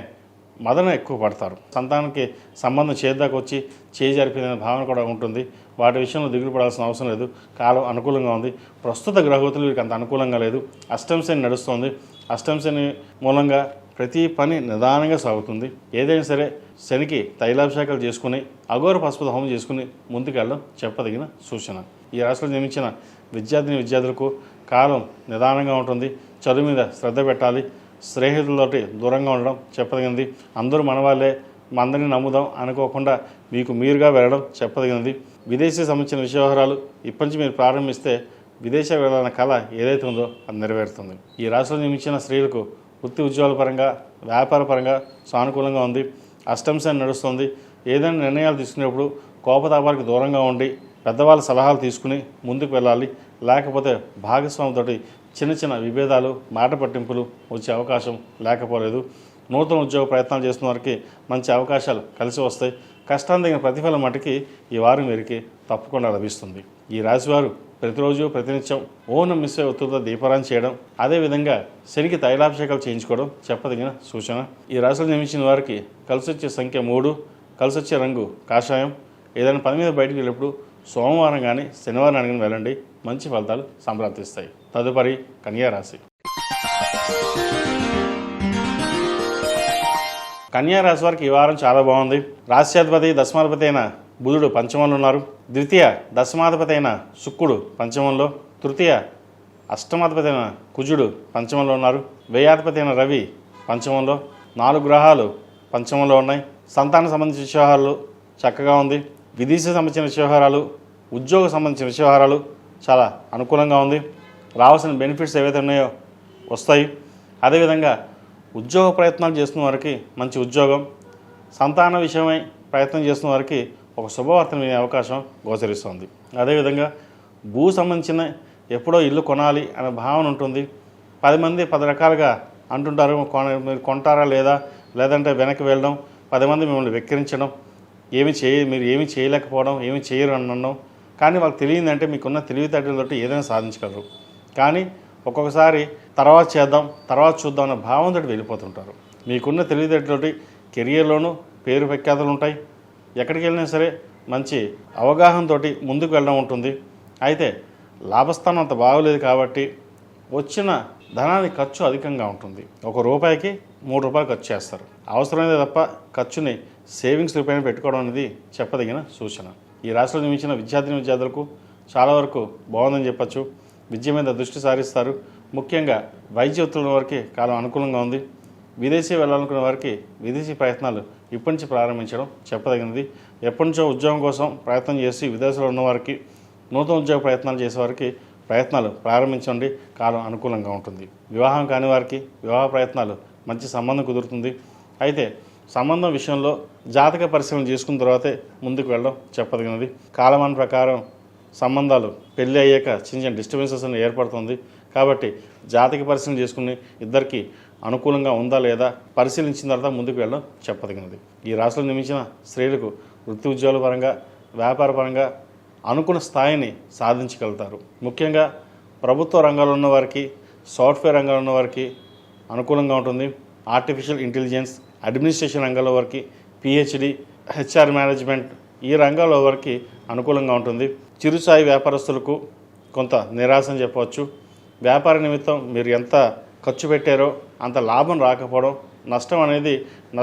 మదన ఎక్కువ పడతారు. సంతానానికి సంబంధం చేద్దాకా వచ్చి చేయి జరిపిందనే భావన కూడా ఉంటుంది. వాటి విషయంలో దిగులు పడాల్సిన అవసరం లేదు. కాలం అనుకూలంగా ఉంది. ప్రస్తుత గ్రహగతులు వీరికి అంత అనుకూలంగా లేదు. అష్టమ శని నడుస్తుంది. అష్టమ శని మూలంగా ప్రతి పని నిదానంగా సాగుతుంది. ఏదైనా సరే శనికి తైలాభిషేకాలు చేసుకుని, అఘోర పశుపతి హోమం చేసుకుని ముందుకెళ్ళడం చెప్పదగిన సూచన. ఈ రాశిలో జన్మించిన విద్యార్థులకు కాలం నిదానంగా ఉంటుంది. చదువు మీద శ్రద్ధ పెట్టాలి. స్నేహితులతోటి దూరంగా ఉండడం చెప్పదగినది. అందరూ మన వాళ్ళే, అందరినీ నమ్ముదాం అనుకోకుండా మీకు మీరుగా వెళ్ళడం చెప్పదగినది. విదేశీ సంబంధించిన విషయ వ్యవహారాలు ఇప్పటి నుంచి మీరు ప్రారంభిస్తే విదేశాలకు వెళ్ళాలన్న కళ ఏదైతే ఉందో అది నెరవేరుతుంది. ఈ రాశిలో జన్మించిన స్త్రీలకు వృత్తి ఉద్యోగాల పరంగా, వ్యాపార పరంగా సానుకూలంగా ఉంది. అష్టమ శని నడుస్తుంది. ఏదైనా నిర్ణయాలు తీసుకునేప్పుడు కోపతాపాలకు దూరంగా ఉండి పెద్దవాళ్ళ సలహాలు తీసుకుని ముందుకు వెళ్ళాలి. లేకపోతే భాగస్వామితోటి చిన్న చిన్న విభేదాలు, మాట పట్టింపులు వచ్చే అవకాశం లేకపోలేదు. నూతన ఉద్యోగ ప్రయత్నాలు చేస్తున్న వారికి మంచి అవకాశాలు కలిసి వస్తాయి. కష్టాన్ని తగిన ప్రతిఫలం మటుకి ఈ వారం వీరికి తప్పకుండా లభిస్తుంది. ఈ రాశివారు ప్రతిరోజు ప్రతినిత్యం ఓం నమః శివాయ ఒత్తులతో దీపారాధన చేయడం, అదేవిధంగా శనికి తైలాభిషేకాలు చేయించుకోవడం చెప్పదగిన సూచన. ఈ రాశిలో జన్మించిన వారికి కలిసి వచ్చే సంఖ్య 3, కలిసి వచ్చే రంగు కాషాయం. ఏదైనా పని మీద బయటకు వెళ్ళినప్పుడు సోమవారం కానీ శనివారం కానీ వెళ్ళండి, మంచి ఫలితాలు సంప్రాప్తిస్తాయి. తదుపరి కన్యా రాశి. కన్యా రాశి వారికి ఈ వారం చాలా బాగుంది. రాశ్యాధిపతి దశమాధిపతి అయిన బుధుడు పంచమంలో ఉన్నారు. ద్వితీయ దశమాధిపతి అయిన శుక్రుడు పంచమంలో, తృతీయ అష్టమాధిపతి అయిన కుజుడు పంచమంలో ఉన్నారు. వ్యయాధిపతి అయిన రవి పంచమంలో. 4 గ్రహాలు పంచమంలో ఉన్నాయి. సంతాన సంబంధించిన విషయాలు చక్కగా ఉంది. విదేశీ సంబంధించిన విషయవహారాలు, ఉద్యోగ సంబంధించిన విషయవహారాలు చాలా అనుకూలంగా ఉంది. రావాల్సిన బెనిఫిట్స్ ఏవైతే ఉన్నాయో వస్తాయి. అదేవిధంగా ఉద్యోగ ప్రయత్నాలు చేస్తున్న వారికి మంచి ఉద్యోగం, సంతాన విషయమై ప్రయత్నం చేస్తున్న వారికి ఒక శుభవార్తను వినే అవకాశం గోచరిస్తుంది. అదేవిధంగా భూ సంబంధించిన ఎప్పుడో ఇల్లు కొనాలి అనే భావన ఉంటుంది. 10 మంది 10 రకాలుగా అంటుంటారు. మీరు కొంటారా లేదా, లేదంటే వెనక్కి వెళ్ళడం, 10 మంది మిమ్మల్ని వెక్కిరించడం, మీరు ఏమీ చేయలేకపోవడం, ఏమీ చేయరు అనడం. కానీ వాళ్ళకి తెలియదంటే మీకున్న తెలివితేటలతో ఏదైనా సాధించగలరు. కానీ ఒక్కొక్కసారి తర్వాత చేద్దాం, తర్వాత చూద్దాం అనే భావంతో వెళ్ళిపోతుంటారు. మీకున్న తెలివితేటలతోటి కెరియర్లోనూ పేరు ప్రఖ్యాతలు ఉంటాయి. ఎక్కడికి వెళ్ళినా సరే మంచి అవగాహనతో ముందుకు వెళ్ళడం ఉంటుంది. అయితే లాభస్థానం అంత బాగోలేదు కాబట్టి వచ్చిన ధనానికి ఖర్చు అధికంగా ఉంటుంది. ₹1కి ₹3 ఖర్చు చేస్తారు. అవసరమైతే తప్ప ఖర్చుని సేవింగ్స్ రూపాయలు పెట్టుకోవడం అనేది చెప్పదగిన సూచన. ఈ రాశిలో జన్మించిన విద్యార్థులకు చాలా వరకు బాగుందని చెప్పచ్చు. విద్య మీద దృష్టి సారిస్తారు. ముఖ్యంగా వైద్య వృత్తుల వారికి కాలం అనుకూలంగా ఉంది. విదేశీ వెళ్ళాలనుకున్న వారికి విదేశీ ప్రయత్నాలు ఇప్పటి నుంచి ప్రారంభించడం చెప్పదగినది. ఎప్పటి నుంచో ఉద్యోగం కోసం ప్రయత్నం చేసి విదేశాల్లో ఉన్నవారికి, నూతన ఉద్యోగ ప్రయత్నాలు చేసేవారికి ప్రయత్నాలు ప్రారంభించండి, కాలం అనుకూలంగా ఉంటుంది. వివాహం కాని వారికి వివాహ ప్రయత్నాలు మంచి సంబంధం కుదురుతుంది. అయితే సంబంధం విషయంలో జాతక పరిశీలన చేసుకున్న తర్వాతే ముందుకు వెళ్ళడం చెప్పదగినది. కాలమాన ప్రకారం సంబంధాలు పెళ్ళి అయ్యాక చిన్న చిన్న డిస్టర్బెన్సెస్ అనేవి ఏర్పడుతుంది. కాబట్టి జాతక పరిశీలన చేసుకుని ఇద్దరికి అనుకూలంగా ఉందా లేదా పరిశీలించిన తర్వాత ముందుకు వెళ్ళడం చెప్పదగినది. ఈ రాశిలో జన్మించిన స్త్రీలకు వృత్తి ఉద్యోగాల పరంగా, వ్యాపార పరంగా అనుకున్న స్థాయిని సాధించగలుగుతారు. ముఖ్యంగా ప్రభుత్వ రంగాల్లో ఉన్న వారికి, సాఫ్ట్వేర్ రంగంలో ఉన్న వారికి అనుకూలంగా ఉంటుంది. ఆర్టిఫిషియల్ ఇంటెలిజెన్స్, అడ్మినిస్ట్రేషన్ రంగంలో వారికి, పిహెచ్డి, హెచ్ఆర్ మేనేజ్మెంట్ ఈ రంగాల్లో వారికి అనుకూలంగా ఉంటుంది. చిరుస్థాయి వ్యాపారస్తులకు కొంత నిరాశ అని చెప్పవచ్చు. వ్యాపార నిమిత్తం మీరు ఎంత ఖర్చు పెట్టారో అంత లాభం రాకపోవడం,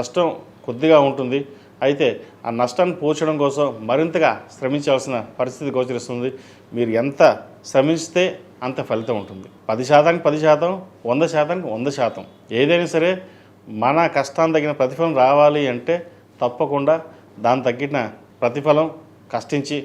నష్టం కొద్దిగా ఉంటుంది. అయితే ఆ నష్టాన్ని పూడ్చడం కోసం మరింతగా శ్రమించాల్సిన పరిస్థితి గోచరిస్తుంది. మీరు ఎంత శ్రమిస్తే అంత ఫలితం ఉంటుంది. 10% 10%, 100% 100%. ఏదైనా సరే మన కష్టానికి తగిన ప్రతిఫలం రావాలి అంటే తప్పకుండా దాని తగ్గిన ప్రతిఫలం కష్టించి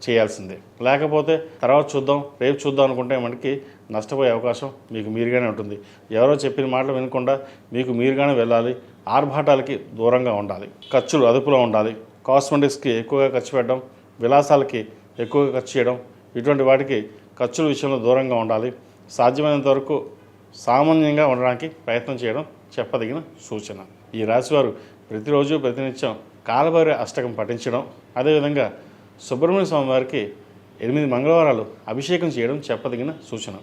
చేయాల్సిందే. లేకపోతే తర్వాత చూద్దాం, రేపు చూద్దాం అనుకుంటే మనకి నష్టపోయే అవకాశం మీకు మీరుగానే ఉంటుంది. ఎవరో చెప్పిన మాటలు వినకుండా మీకు మీరుగానే వెళ్ళాలి. ఆర్భాటాలకి దూరంగా ఉండాలి. ఖర్చులు అదుపులో ఉండాలి. కాస్మెటిక్స్కి ఎక్కువగా ఖర్చు పెట్టడం, విలాసాలకి ఎక్కువగా ఖర్చు చేయడం, ఇటువంటి వాటికి ఖర్చుల విషయంలో దూరంగా ఉండాలి. సాధ్యమైనంత వరకు సామాన్యంగా ఉండడానికి ప్రయత్నం చేయడం చెప్పదగిన సూచన. ఈ రాశివారు ప్రతిరోజు ప్రతినిత్యం కాలభైరవ అష్టకం పఠించడం, అదేవిధంగా సుబ్రహ్మణ్య స్వామి వారికి 8 మంగళవారాలు అభిషేకం చేయడం చెప్పదగిన సూచన.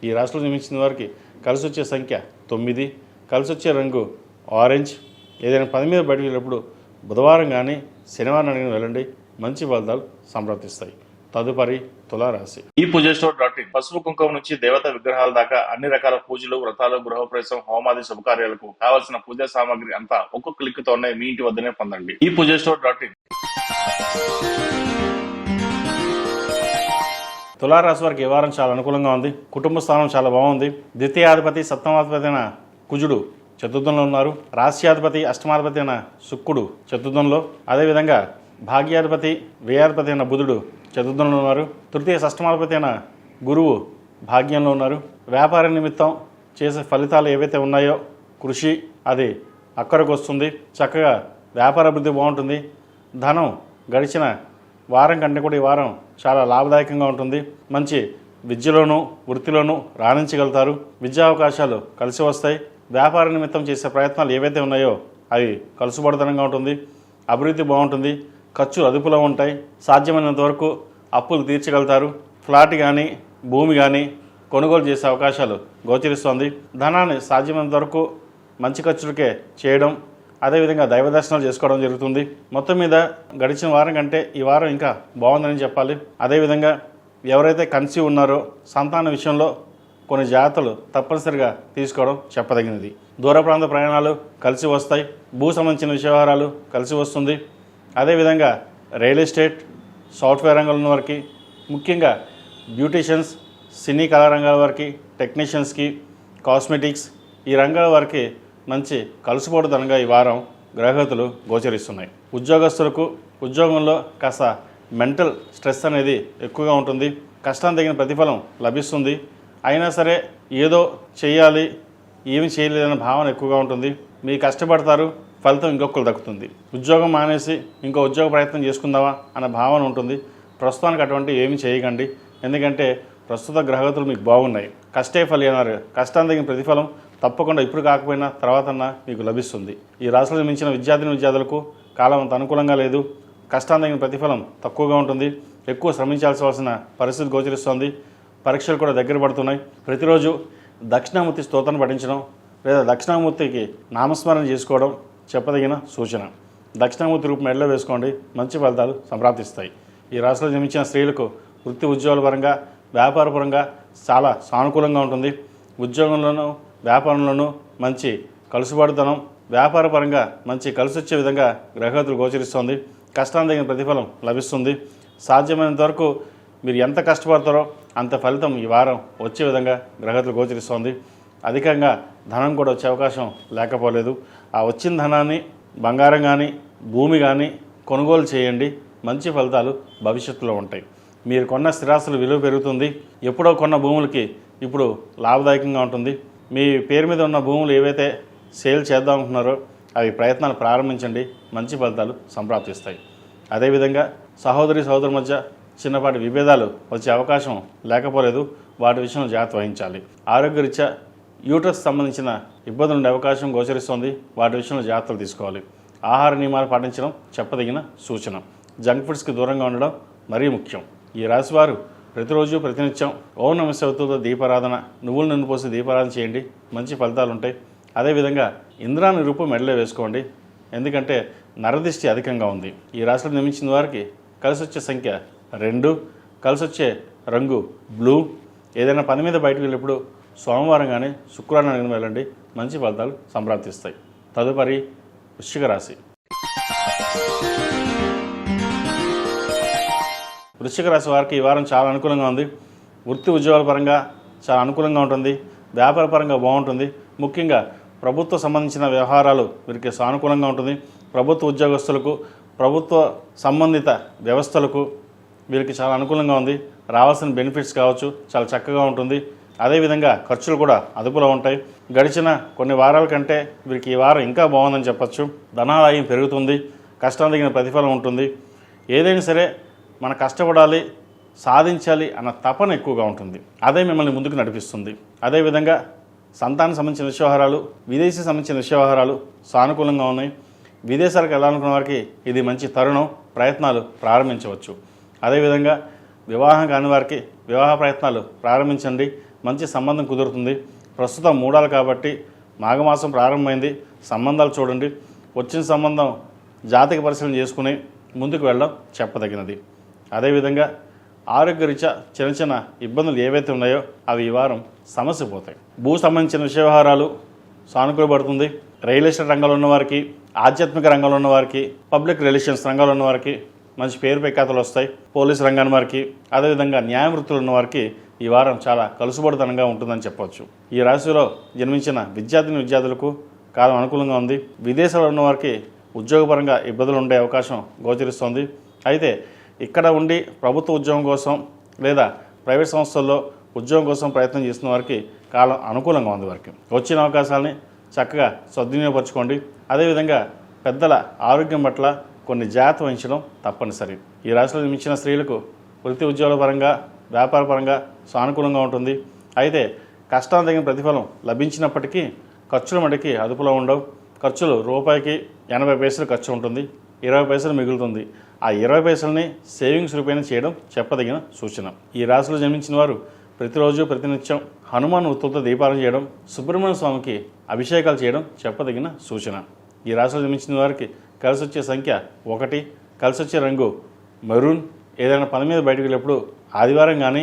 ఈ రాశిలో జన్మించిన వారికి కలిసి వచ్చే సంఖ్య 9, కలిసి వచ్చే రంగు ఆరెంజ్. ఏదైనా పని మీద బయటకు వెళ్ళినప్పుడు బుధవారం కానీ శనివారం అడిగిన వెళ్ళండి, మంచి ఫలితాలు సంప్రాప్తిస్తాయి. తదుపరి తులారాశి. ఈ పూజస్టోర్.in పసుపు కుంకుమ నుంచి దేవత విగ్రహాల దాకా అన్ని రకాల పూజలు, వ్రతాలు, గృహప్రవేశం, హోమాది శుభకార్యాలకు కావలసిన పూజా సామాగ్రి అంతా ఒక్కొక్క క్లిక్ తోనే మీ ఇంటి వద్దనే పొందండి. ఈ పూజస్టోర్.in. తులారాశి వారికి ఈ వారం చాలా అనుకూలంగా ఉంది. కుటుంబ స్థానం చాలా బాగుంది. ద్వితీయాధిపతి సప్తమాధిపతి అయిన కుజుడు చతుర్థంలో ఉన్నారు. రాశ్యాధిపతి అష్టమాధిపతి అయిన శుక్రుడు చతుర్థంలో, అదేవిధంగా భాగ్యాధిపతి వ్యయాధిపతి అయిన బుధుడు చతుర్థంలో ఉన్నారు. తృతీయ షష్టమాధిపతి అయిన గురువు భాగ్యంలో ఉన్నారు. వ్యాపార నిమిత్తం చేసే ఫలితాలు ఏవైతే ఉన్నాయో కృషి అది అక్కడికి వస్తుంది. చక్కగా వ్యాపార అభివృద్ధి బాగుంటుంది. ధనం గడిచిన వారం కంటే కూడా ఈ వారం చాలా లాభదాయకంగా ఉంటుంది. మంచి విద్యలోనూ వృత్తిలోనూ రాణించగలుగుతారు. విద్యా అవకాశాలు కలిసి వస్తాయి. వ్యాపార నిమిత్తం చేసే ప్రయత్నాలు ఏవైతే ఉన్నాయో అవి కలుసుబడతనంగా ఉంటుంది. అభివృద్ధి బాగుంటుంది. ఖర్చులు అదుపులో ఉంటాయి. సాధ్యమైనంత వరకు అప్పులు తీర్చగలుగుతారు. ఫ్లాట్ కానీ భూమి కానీ కొనుగోలు చేసే అవకాశాలు గోచరిస్తోంది. ధనాన్ని సాధ్యమైనంత వరకు మంచి ఖర్చులకే చేయడం, అదేవిధంగా దైవ దర్శనాలు చేసుకోవడం జరుగుతుంది. మొత్తం మీద గడిచిన వారం కంటే ఈ వారం ఇంకా బాగుందని చెప్పాలి. అదేవిధంగా ఎవరైతే కన్సీవ్ ఉన్నారో సంతాన విషయంలో కొన్ని జాగ్రత్తలు తప్పనిసరిగా తీసుకోవడం చెప్పదగినది. దూర ప్రాంత ప్రయాణాలు కలిసి వస్తాయి. భూ సంబంధించిన వ్యవహారాలు కలిసి వస్తుంది. అదేవిధంగా రియల్ ఎస్టేట్, సాఫ్ట్వేర్ రంగంలో ఉన్న వారికి, ముఖ్యంగా బ్యూటీషియన్స్, సినీ కళా రంగాల వారికి, టెక్నీషియన్స్కి, కాస్మెటిక్స్ ఈ రంగాల వారికి మంచి కలుసుబోటుదనంగా ఈ వారం గ్రహగతులు గోచరిస్తున్నాయి. ఉద్యోగస్తులకు ఉద్యోగంలో కాస్త మెంటల్ స్ట్రెస్ అనేది ఎక్కువగా ఉంటుంది. కష్టం తగిన ప్రతిఫలం లభిస్తుంది. అయినా సరే ఏదో చేయాలి, ఏమి చేయలేదన్న భావన ఎక్కువగా ఉంటుంది. మీరు కష్టపడతారు, ఫలితం ఇంకొకరు దక్కుతుంది. ఉద్యోగం మానేసి ఇంకో ఉద్యోగ ప్రయత్నం చేసుకుందామా అన్న భావన ఉంటుంది. ప్రస్తుతానికి అటువంటి ఏమి చేయకండి. ఎందుకంటే ప్రస్తుత గ్రహగతులు మీకు బాగున్నాయి. కష్టే ఫలి అన్నారు. కష్టాన్ని తగిన ప్రతిఫలం తప్పకుండా ఇప్పుడు కాకపోయినా తర్వాతన్నా మీకు లభిస్తుంది. ఈ రాశిలో మించిన విద్యార్థులకు కాలం అంత అనుకూలంగా లేదు. కష్టాన్ని తగిన ప్రతిఫలం తక్కువగా ఉంటుంది. ఎక్కువ శ్రమించాల్సిన పరిస్థితి గోచరిస్తోంది. పరీక్షలు కూడా దగ్గర పడుతున్నాయి. ప్రతిరోజు దక్షిణామూర్తి స్తోత్రాన్ని పఠించడం లేదా దక్షిణామూర్తికి నామస్మరణ చేసుకోవడం చెప్పదగిన సూచన. దక్షిణామూర్తి రూపం మెడలో వేసుకోండి, మంచి ఫలితాలు సంప్రాప్తిస్తాయి. ఈ రాశిలో జన్మించిన స్త్రీలకు వృత్తి ఉద్యోగాల పరంగా, వ్యాపారపరంగా చాలా సానుకూలంగా ఉంటుంది. ఉద్యోగంలోనూ వ్యాపారంలోనూ మంచి కలుసుబాటుతనం, వ్యాపారపరంగా మంచి కలిసి వచ్చే విధంగా గ్రహగతులు గోచరిస్తోంది. కష్టాన్ని తగిన ప్రతిఫలం లభిస్తుంది. సాధ్యమైనంత వరకు మీరు ఎంత కష్టపడతారో అంత ఫలితం ఈ వారం వచ్చే విధంగా గ్రహగతులు గోచరిస్తోంది. అధికంగా ధనం కూడా వచ్చే అవకాశం లేకపోలేదు. ఆ వచ్చిన ధనాన్ని బంగారం కానీ భూమి కానీ కొనుగోలు చేయండి. మంచి ఫలితాలు భవిష్యత్తులో ఉంటాయి. మీరు కొన్న స్థిరాస్తుల విలువ పెరుగుతుంది. ఎప్పుడో కొన్న భూములకి ఇప్పుడు లాభదాయకంగా ఉంటుంది. మీ పేరు మీద ఉన్న భూములు ఏవైతే సేల్ చేద్దాం అనుకుంటున్నారో అవి ప్రయత్నాలు ప్రారంభించండి. మంచి ఫలితాలు సంప్రాప్తిస్తాయి. అదేవిధంగా సహోదరుల మధ్య చిన్నపాటి విభేదాలు వచ్చే అవకాశం లేకపోలేదు. వాటి విషయంలో జాగ్రత్త వహించాలి. ఆరోగ్యరీత్యా యూట్రస్ సంబంధించిన ఇబ్బందులు ఉండే అవకాశం గోచరిస్తోంది. వాటి విషయంలో జాగ్రత్తలు తీసుకోవాలి. ఆహార నియమాలు పాటించడం చెప్పదగిన సూచన. జంక్ ఫుడ్స్కి దూరంగా ఉండడం మరీ ముఖ్యం. ఈ రాశివారు ప్రతిరోజు ప్రతినిత్యం ఓం నమః శివాయతో దీపారాధన, నువ్వులు నూనె పోసి దీపారాధన చేయండి. మంచి ఫలితాలు ఉంటాయి. అదేవిధంగా ఇంద్రాని రూపం మెడలో వేసుకోండి. ఎందుకంటే నరదిష్టి అధికంగా ఉంది. ఈ రాశిలో నిర్మించిన వారికి కలిసి వచ్చే సంఖ్య 2, కలిసి వచ్చే రంగు బ్లూ. ఏదైనా పని మీద బయటకు వెళ్ళినప్పుడు సోమవారం కానీ శుక్రవారం కానీ వెళ్ళండి, మంచి ఫలితాలు సంప్రాప్తిస్తాయి. తదుపరి వృశ్చిక రాశి. వృశ్చిక రాశి వారికి ఈ వారం చాలా అనుకూలంగా ఉంది. వృత్తి ఉద్యోగాల పరంగా చాలా అనుకూలంగా ఉంటుంది. వ్యాపార పరంగా బాగుంటుంది. ముఖ్యంగా ప్రభుత్వ సంబంధించిన వ్యవహారాలు వీరికి సానుకూలంగా ఉంటుంది. ప్రభుత్వ ఉద్యోగస్తులకు, ప్రభుత్వ సంబంధిత వ్యవస్థలకు వీరికి చాలా అనుకూలంగా ఉంది. రావాల్సిన బెనిఫిట్స్ కావచ్చు, చాలా చక్కగా ఉంటుంది. అదేవిధంగా ఖర్చులు కూడా అదుపులో ఉంటాయి. గడిచిన కొన్ని వారాల కంటే వీరికి ఈ వారం ఇంకా బాగుందని చెప్పచ్చు. ధనాదాయం పెరుగుతుంది. కష్టం తగిన ప్రతిఫలం ఉంటుంది. ఏదైనా సరే మన కష్టపడాలి, సాధించాలి అన్న తపన ఎక్కువగా ఉంటుంది. అదే మిమ్మల్ని ముందుకు నడిపిస్తుంది. అదేవిధంగా సంతానం సంబంధించిన వ్యవహారాలు, విదేశీ సంబంధించిన వ్యవహారాలు సానుకూలంగా ఉన్నాయి. విదేశాలకు వెళ్ళాలనుకున్న వారికి ఇది మంచి తరుణం. ప్రయత్నాలు ప్రారంభించవచ్చు. అదేవిధంగా వివాహం కాని వారికి వివాహ ప్రయత్నాలు ప్రారంభించండి. మంచి సంబంధం కుదురుతుంది. ప్రస్తుతం మూడాలు కాబట్టి మాఘమాసం ప్రారంభమైంది. సంబంధాలు చూడండి. వచ్చిన సంబంధం జాతక పరిశీలన చేసుకుని ముందుకు వెళ్ళడం చెప్పదగినది. అదేవిధంగా ఆరోగ్యరీత్యా చిన్న చిన్న ఇబ్బందులు ఏవైతే ఉన్నాయో అవి ఈ వారం సమస్య పోతాయి. భూ సంబంధించిన వ్యవహారాలు సానుకూలపడుతుంది. రియల్ ఎస్టేట్ రంగంలో ఉన్నవారికి, ఆధ్యాత్మిక రంగంలో ఉన్నవారికి, పబ్లిక్ రిలేషన్స్ రంగంలో ఉన్నవారికి మంచి పేరు ప్రఖ్యాతులు వస్తాయి. పోలీసు రంగాన్ని వారికి, అదేవిధంగా న్యాయ వృత్తులు ఉన్నవారికి ఈ వారం చాలా కలుసుబడితనంగా ఉంటుందని చెప్పవచ్చు. ఈ రాశిలో జన్మించిన విద్యార్థులకు కాలం అనుకూలంగా ఉంది. విదేశాల్లో ఉన్నవారికి ఉద్యోగపరంగా ఇబ్బందులు ఉండే అవకాశం గోచరిస్తోంది. అయితే ఇక్కడ ఉండి ప్రభుత్వ ఉద్యోగం కోసం లేదా ప్రైవేట్ సంస్థల్లో ఉద్యోగం కోసం ప్రయత్నం చేస్తున్న వారికి కాలం అనుకూలంగా ఉంది. వారికి వచ్చిన అవకాశాలని చక్కగా సద్వినియోగపరచుకోండి. అదేవిధంగా పెద్దల ఆరోగ్యం పట్ల కొన్ని జాగ్రత్త వహించడం తప్పనిసరి. ఈ రాశిలో జన్మించిన స్త్రీలకు వృత్తి ఉద్యోగాల పరంగా, వ్యాపార పరంగా సానుకూలంగా ఉంటుంది. అయితే కష్టానికి తగిన ప్రతిఫలం లభించినప్పటికీ ఖర్చుల మటుకి అదుపులో ఉండవు. ఖర్చులు రూపాయికి 80 పైసలు ఖర్చు ఉంటుంది. 20 పైసలు మిగులుతుంది. ఆ 20 పైసలని సేవింగ్స్ రూపేణ చేయడం చెప్పదగిన సూచన. ఈ రాశిలో జన్మించిన వారు ప్రతిరోజు ప్రతినిత్యం హనుమాన్ ఉత్తులతో దీపాలను చేయడం, సుబ్రహ్మణ్య స్వామికి అభిషేకాలు చేయడం చెప్పదగిన సూచన. ఈ రాశిలో జన్మించిన వారికి కలిసి వచ్చే సంఖ్య 1, కలిసి వచ్చే రంగు మెరూన్. ఏదైనా పని మీద బయటకు వెళ్ళినప్పుడు ఆదివారం కానీ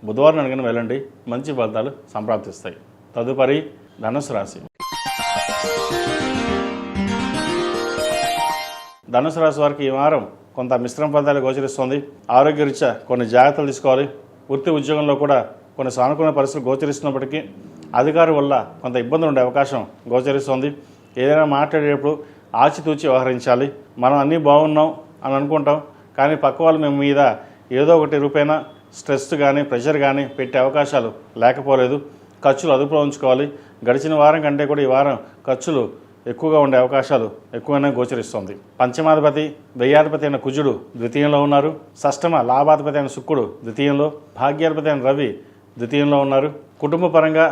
బుధవారం అడిగిన వెళ్ళండి, మంచి ఫలితాలు సంప్రాప్తిస్తాయి. తదుపరి ధనుసు రాశి. ధనుసు రాశి వారికి ఈ వారం కొంత మిశ్రమ ఫలితాలు గోచరిస్తుంది. ఆరోగ్యరీత్యా కొన్ని జాగ్రత్తలు తీసుకోవాలి. వృత్తి ఉద్యోగంలో కూడా కొన్ని సానుకూల పరిస్థితులు గోచరిస్తున్నప్పటికీ అధికారి వల్ల కొంత ఇబ్బందులు ఉండే అవకాశం గోచరిస్తుంది. ఏదైనా మాట్లాడేటప్పుడు ఆచితూచి వ్యవహరించాలి. మనం అన్నీ బాగున్నాం అని అనుకుంటాం, కానీ పక్క వాళ్ళు మేము మీద ఏదో ఒకటి రూపేణా స్ట్రెస్ కానీ ప్రెషర్ కానీ పెట్టే అవకాశాలు లేకపోలేదు. ఖర్చులు అదుపులో ఉంచుకోవాలి. గడిచిన వారం కంటే కూడా ఈ వారం ఖర్చులు ఎక్కువగా ఉండే అవకాశాలు ఎక్కువగానే గోచరిస్తుంది. పంచమాధిపతి, వ్యయాధిపతి అయిన కుజుడు ద్వితీయంలో ఉన్నారు. షష్టమ లాభాధిపతి అయిన శుక్రుడు ద్వితీయంలో, భాగ్యాధిపతి అయిన రవి ద్వితీయంలో ఉన్నారు. కుటుంబ పరంగా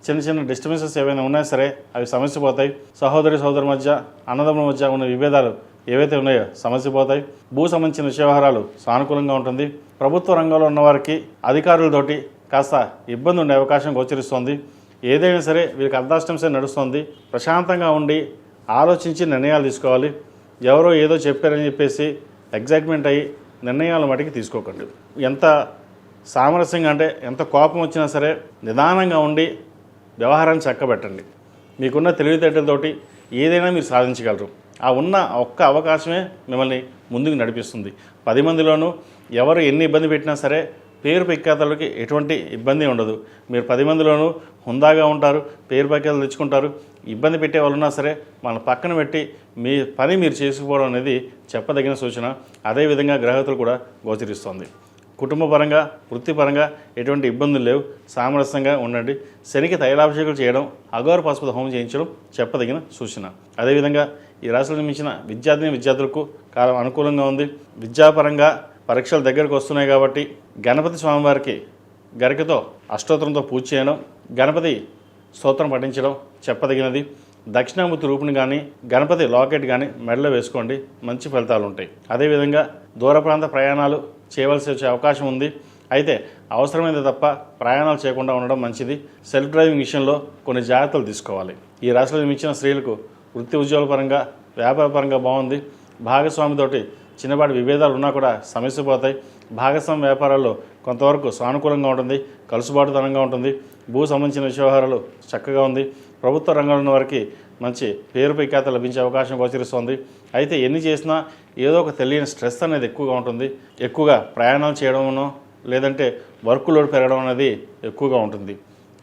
చిన్న చిన్న డిస్టర్బెన్సెస్ ఏవైనా ఉన్నా సరే అవి సమస్య పోతాయి. సహోదరి మధ్య, అన్నదమ్ముల మధ్య ఉన్న విభేదాలు ఏవైతే ఉన్నాయో సమస్య పోతాయి. భూ సంబంధించిన వ్యవహారాలు సానుకూలంగా ఉంటుంది. ప్రభుత్వ రంగంలో ఉన్నవారికి అధికారులతోటి కాస్త ఇబ్బంది ఉండే అవకాశం గోచరిస్తోంది. ఏదైనా సరే వీరికి అర్ధాష్టంసే నడుస్తుంది. ప్రశాంతంగా ఉండి ఆలోచించి నిర్ణయాలు తీసుకోవాలి. ఎవరో ఏదో చెప్పారని చెప్పేసి ఎగ్జైట్మెంట్ అయ్యి నిర్ణయాలు మటుకి తీసుకోకండి. ఎంత సామరస్యంగా అంటే ఎంత కోపం వచ్చినా సరే నిదానంగా ఉండి వ్యవహారాన్ని చక్కబెట్టండి. మీకున్న తెలివితేటలతోటి ఏదైనా మీరు సాధించగలరు. ఆ ఉన్న ఒక్క అవకాశమే మిమ్మల్ని ముందుకు నడిపిస్తుంది. 10 మందిలోనూ ఎవరు ఎన్ని ఇబ్బంది పెట్టినా సరే పేరు ప్రఖ్యాతలకి ఎటువంటి ఇబ్బంది ఉండదు. మీరు 10 మందిలోనూ హుందాగా ఉంటారు, పేరు ప్రఖ్యాతలు తెచ్చుకుంటారు. ఇబ్బంది పెట్టే వాళ్ళు ఉన్నా సరే మన పక్కన పెట్టి మీ పని మీరు చేసుకుపోవడం అనేది చెప్పదగిన సూచన. అదేవిధంగా గ్రహతులు కూడా గోచరిస్తుంది. కుటుంబపరంగా, వృత్తిపరంగా ఎటువంటి ఇబ్బందులు లేవు. సామరస్యంగా ఉండండి. శనికి తైలాభిషేకాలు చేయడం, అఘోర పశుపతి హోమం చేయించడం చెప్పదగిన సూచన. అదేవిధంగా ఈ రాశిలో జన్మించిన విద్యార్థులకు కాలం అనుకూలంగా ఉంది. విద్యాపరంగా పరీక్షలు దగ్గరకు వస్తున్నాయి కాబట్టి గణపతి స్వామివారికి గరికతో అష్టోత్తరంతో పూజ చేయడం, గణపతి స్తోత్రం పఠించడం చెప్పదగినది. దక్షిణామూర్తి రూపుని కానీ గణపతి లాకెట్ కానీ మెడలో వేసుకోండి, మంచి ఫలితాలు ఉంటాయి. అదేవిధంగా దూర ప్రాంత ప్రయాణాలు చేయవలసి వచ్చే అవకాశం ఉంది. అయితే అవసరమైనది తప్ప ప్రయాణాలు చేయకుండా ఉండడం మంచిది. సెల్ఫ్ డ్రైవింగ్ విషయంలో కొన్ని జాగ్రత్తలు తీసుకోవాలి. ఈ రాశిలో జన్మించిన స్త్రీలకు వృత్తి ఉద్యోగాల పరంగా, వ్యాపార పరంగా బాగుంది. భాగస్వామితోటి చిన్నపాటి విభేదాలు ఉన్నా కూడా సమస్య పోతాయి. భాగస్వామి వ్యాపారాల్లో కొంతవరకు సానుకూలంగా ఉంటుంది, కలుసుబాటుతనంగా ఉంటుంది. భూ సంబంధించిన వ్యవహారాలు చక్కగా ఉంది. ప్రభుత్వ రంగంలో ఉన్న వారికి మంచి పేరు ప్రఖ్యాత లభించే అవకాశం గోచరిస్తుంది. అయితే ఎన్ని చేసినా ఏదో ఒక తెలియని స్ట్రెస్ అనేది ఎక్కువగా ఉంటుంది. ఎక్కువగా ప్రయాణం చేయడమనో లేదంటే వర్క్ లోడ్ పెరగడం అనేది ఎక్కువగా ఉంటుంది.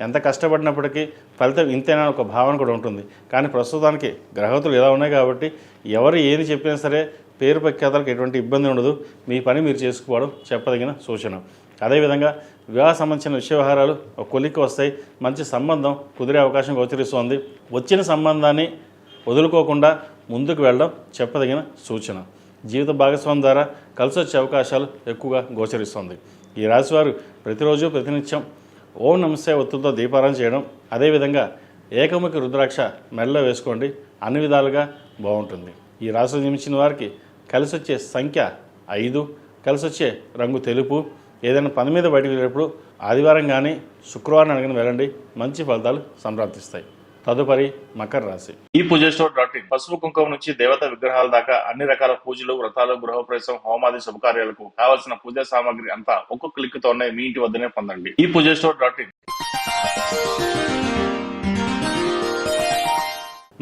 ఎంత కష్టపడినప్పటికీ ఫలితం ఇంతేనా ఒక భావన కూడా ఉంటుంది. కానీ ప్రస్తుతానికి గ్రహతులు ఇలా ఉన్నాయి కాబట్టి ఎవరు ఏది చెప్పినా సరే పేరు ప్రఖ్యాతలకు ఎటువంటి ఇబ్బంది ఉండదు. మీ పని మీరు చేసుకుపోవడం చెప్పదగిన సూచన. అదేవిధంగా వివాహ సంబంధించిన వ్యవహారాలు ఒక కొలిక్కి వస్తాయి. మంచి సంబంధం కుదిరే అవకాశం గోచరిస్తోంది. వచ్చిన సంబంధాన్ని వదులుకోకుండా ముందుకు వెళ్ళడం చెప్పదగిన సూచన. జీవిత భాగస్వామి ద్వారా కలిసి వచ్చే అవకాశాలు ఎక్కువగా గోచరిస్తుంది. ఈ రాశివారు ప్రతిరోజు ప్రతినిత్యం ఓం నమస్తే ఒత్తులతో దీపారాధన చేయడం, అదేవిధంగా ఏకముఖి రుద్రాక్ష మెడలో వేసుకోండి. అన్ని విధాలుగా బాగుంటుంది. ఈ రాశిలో జన్మించిన వారికి కలిసి వచ్చే సంఖ్య 5, కలిసి వచ్చే రంగు తెలుపు. ఏదైనా పని మీద బయటకు వెళ్ళేటప్పుడు ఆదివారం కానీ శుక్రవారం అడిగిన వెళ్ళండి, మంచి ఫలితాలు సంప్రాప్తిస్తాయి. తదుపరి మకర రాశి. ఈ పూజస్టోర్.in పసుపు కుంకుమ నుంచి దేవతా విగ్రహాల దాకా అన్ని రకాల పూజలు, వ్రతాలు, గృహప్రవేశం, హోమాది శుభకార్యాలకు కావాల్సిన పూజా సామాగ్రి అంతా ఒక్క క్లిక్ తోనే మీ ఇంటి వద్దనే పొందండి. ఈ పూజస్టోర్.in.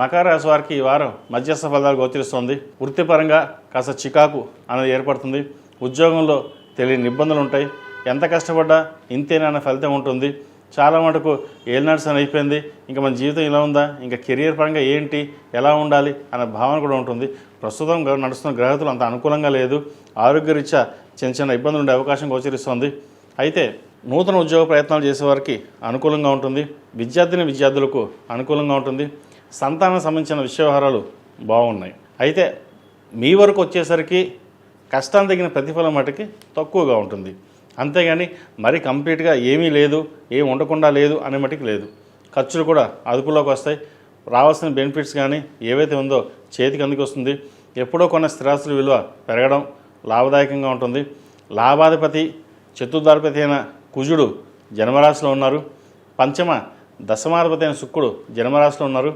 మకర రాశి వారికి ఈ వారం మధ్యస్థ ఫలితాలు గోచరిస్తుంది. వృత్తిపరంగా కాస్త చికాకు అనేది ఏర్పడుతుంది. ఉద్యోగంలో తెలియని ఇబ్బందులు ఉంటాయి. ఎంత కష్టపడ్డా ఇంతేనా అనే ఫలితం ఉంటుంది. చాలా మటుకు ఏలినాడ్స్ అని అయిపోయింది, ఇంకా మన జీవితం ఇలా ఉందా, ఇంకా కెరియర్ పరంగా ఏంటి, ఎలా ఉండాలి అనే భావన కూడా ఉంటుంది. ప్రస్తుతం నడుస్తున్న గ్రహతులు అంత అనుకూలంగా లేదు. ఆరోగ్యరీత్యా చిన్న చిన్న ఇబ్బందులు ఉండే అవకాశం గోచరిస్తుంది. అయితే నూతన ఉద్యోగ ప్రయత్నాలు చేసేవారికి అనుకూలంగా ఉంటుంది. విద్యార్థులకు అనుకూలంగా ఉంటుంది. సంతానం సంబంధించిన వ్యవహారాలు బాగున్నాయి. అయితే మీ వరకు వచ్చేసరికి కష్టానికి తగిన ప్రతిఫలం మటుకి తక్కువగా ఉంటుంది. అంతేగాని మరి కంప్లీట్గా ఏమీ లేదు, ఏమి ఉండకుండా లేదు అనే మటుకు లేదు. ఖర్చులు కూడా అదుపులోకి వస్తాయి. రావాల్సిన బెనిఫిట్స్ కానీ ఏవైతే ఉందో చేతికి అందుకు వస్తుంది. ఎప్పుడో కొన్న స్థిరాస్తుల విలువ పెరగడం లాభదాయకంగా ఉంటుంది. లాభాధిపతి చతుర్థాధిపతి అయిన కుజుడు జన్మరాశిలో ఉన్నారు. పంచమ దశమాధిపతి అయిన శుక్రుడు జన్మరాశిలో ఉన్నారు.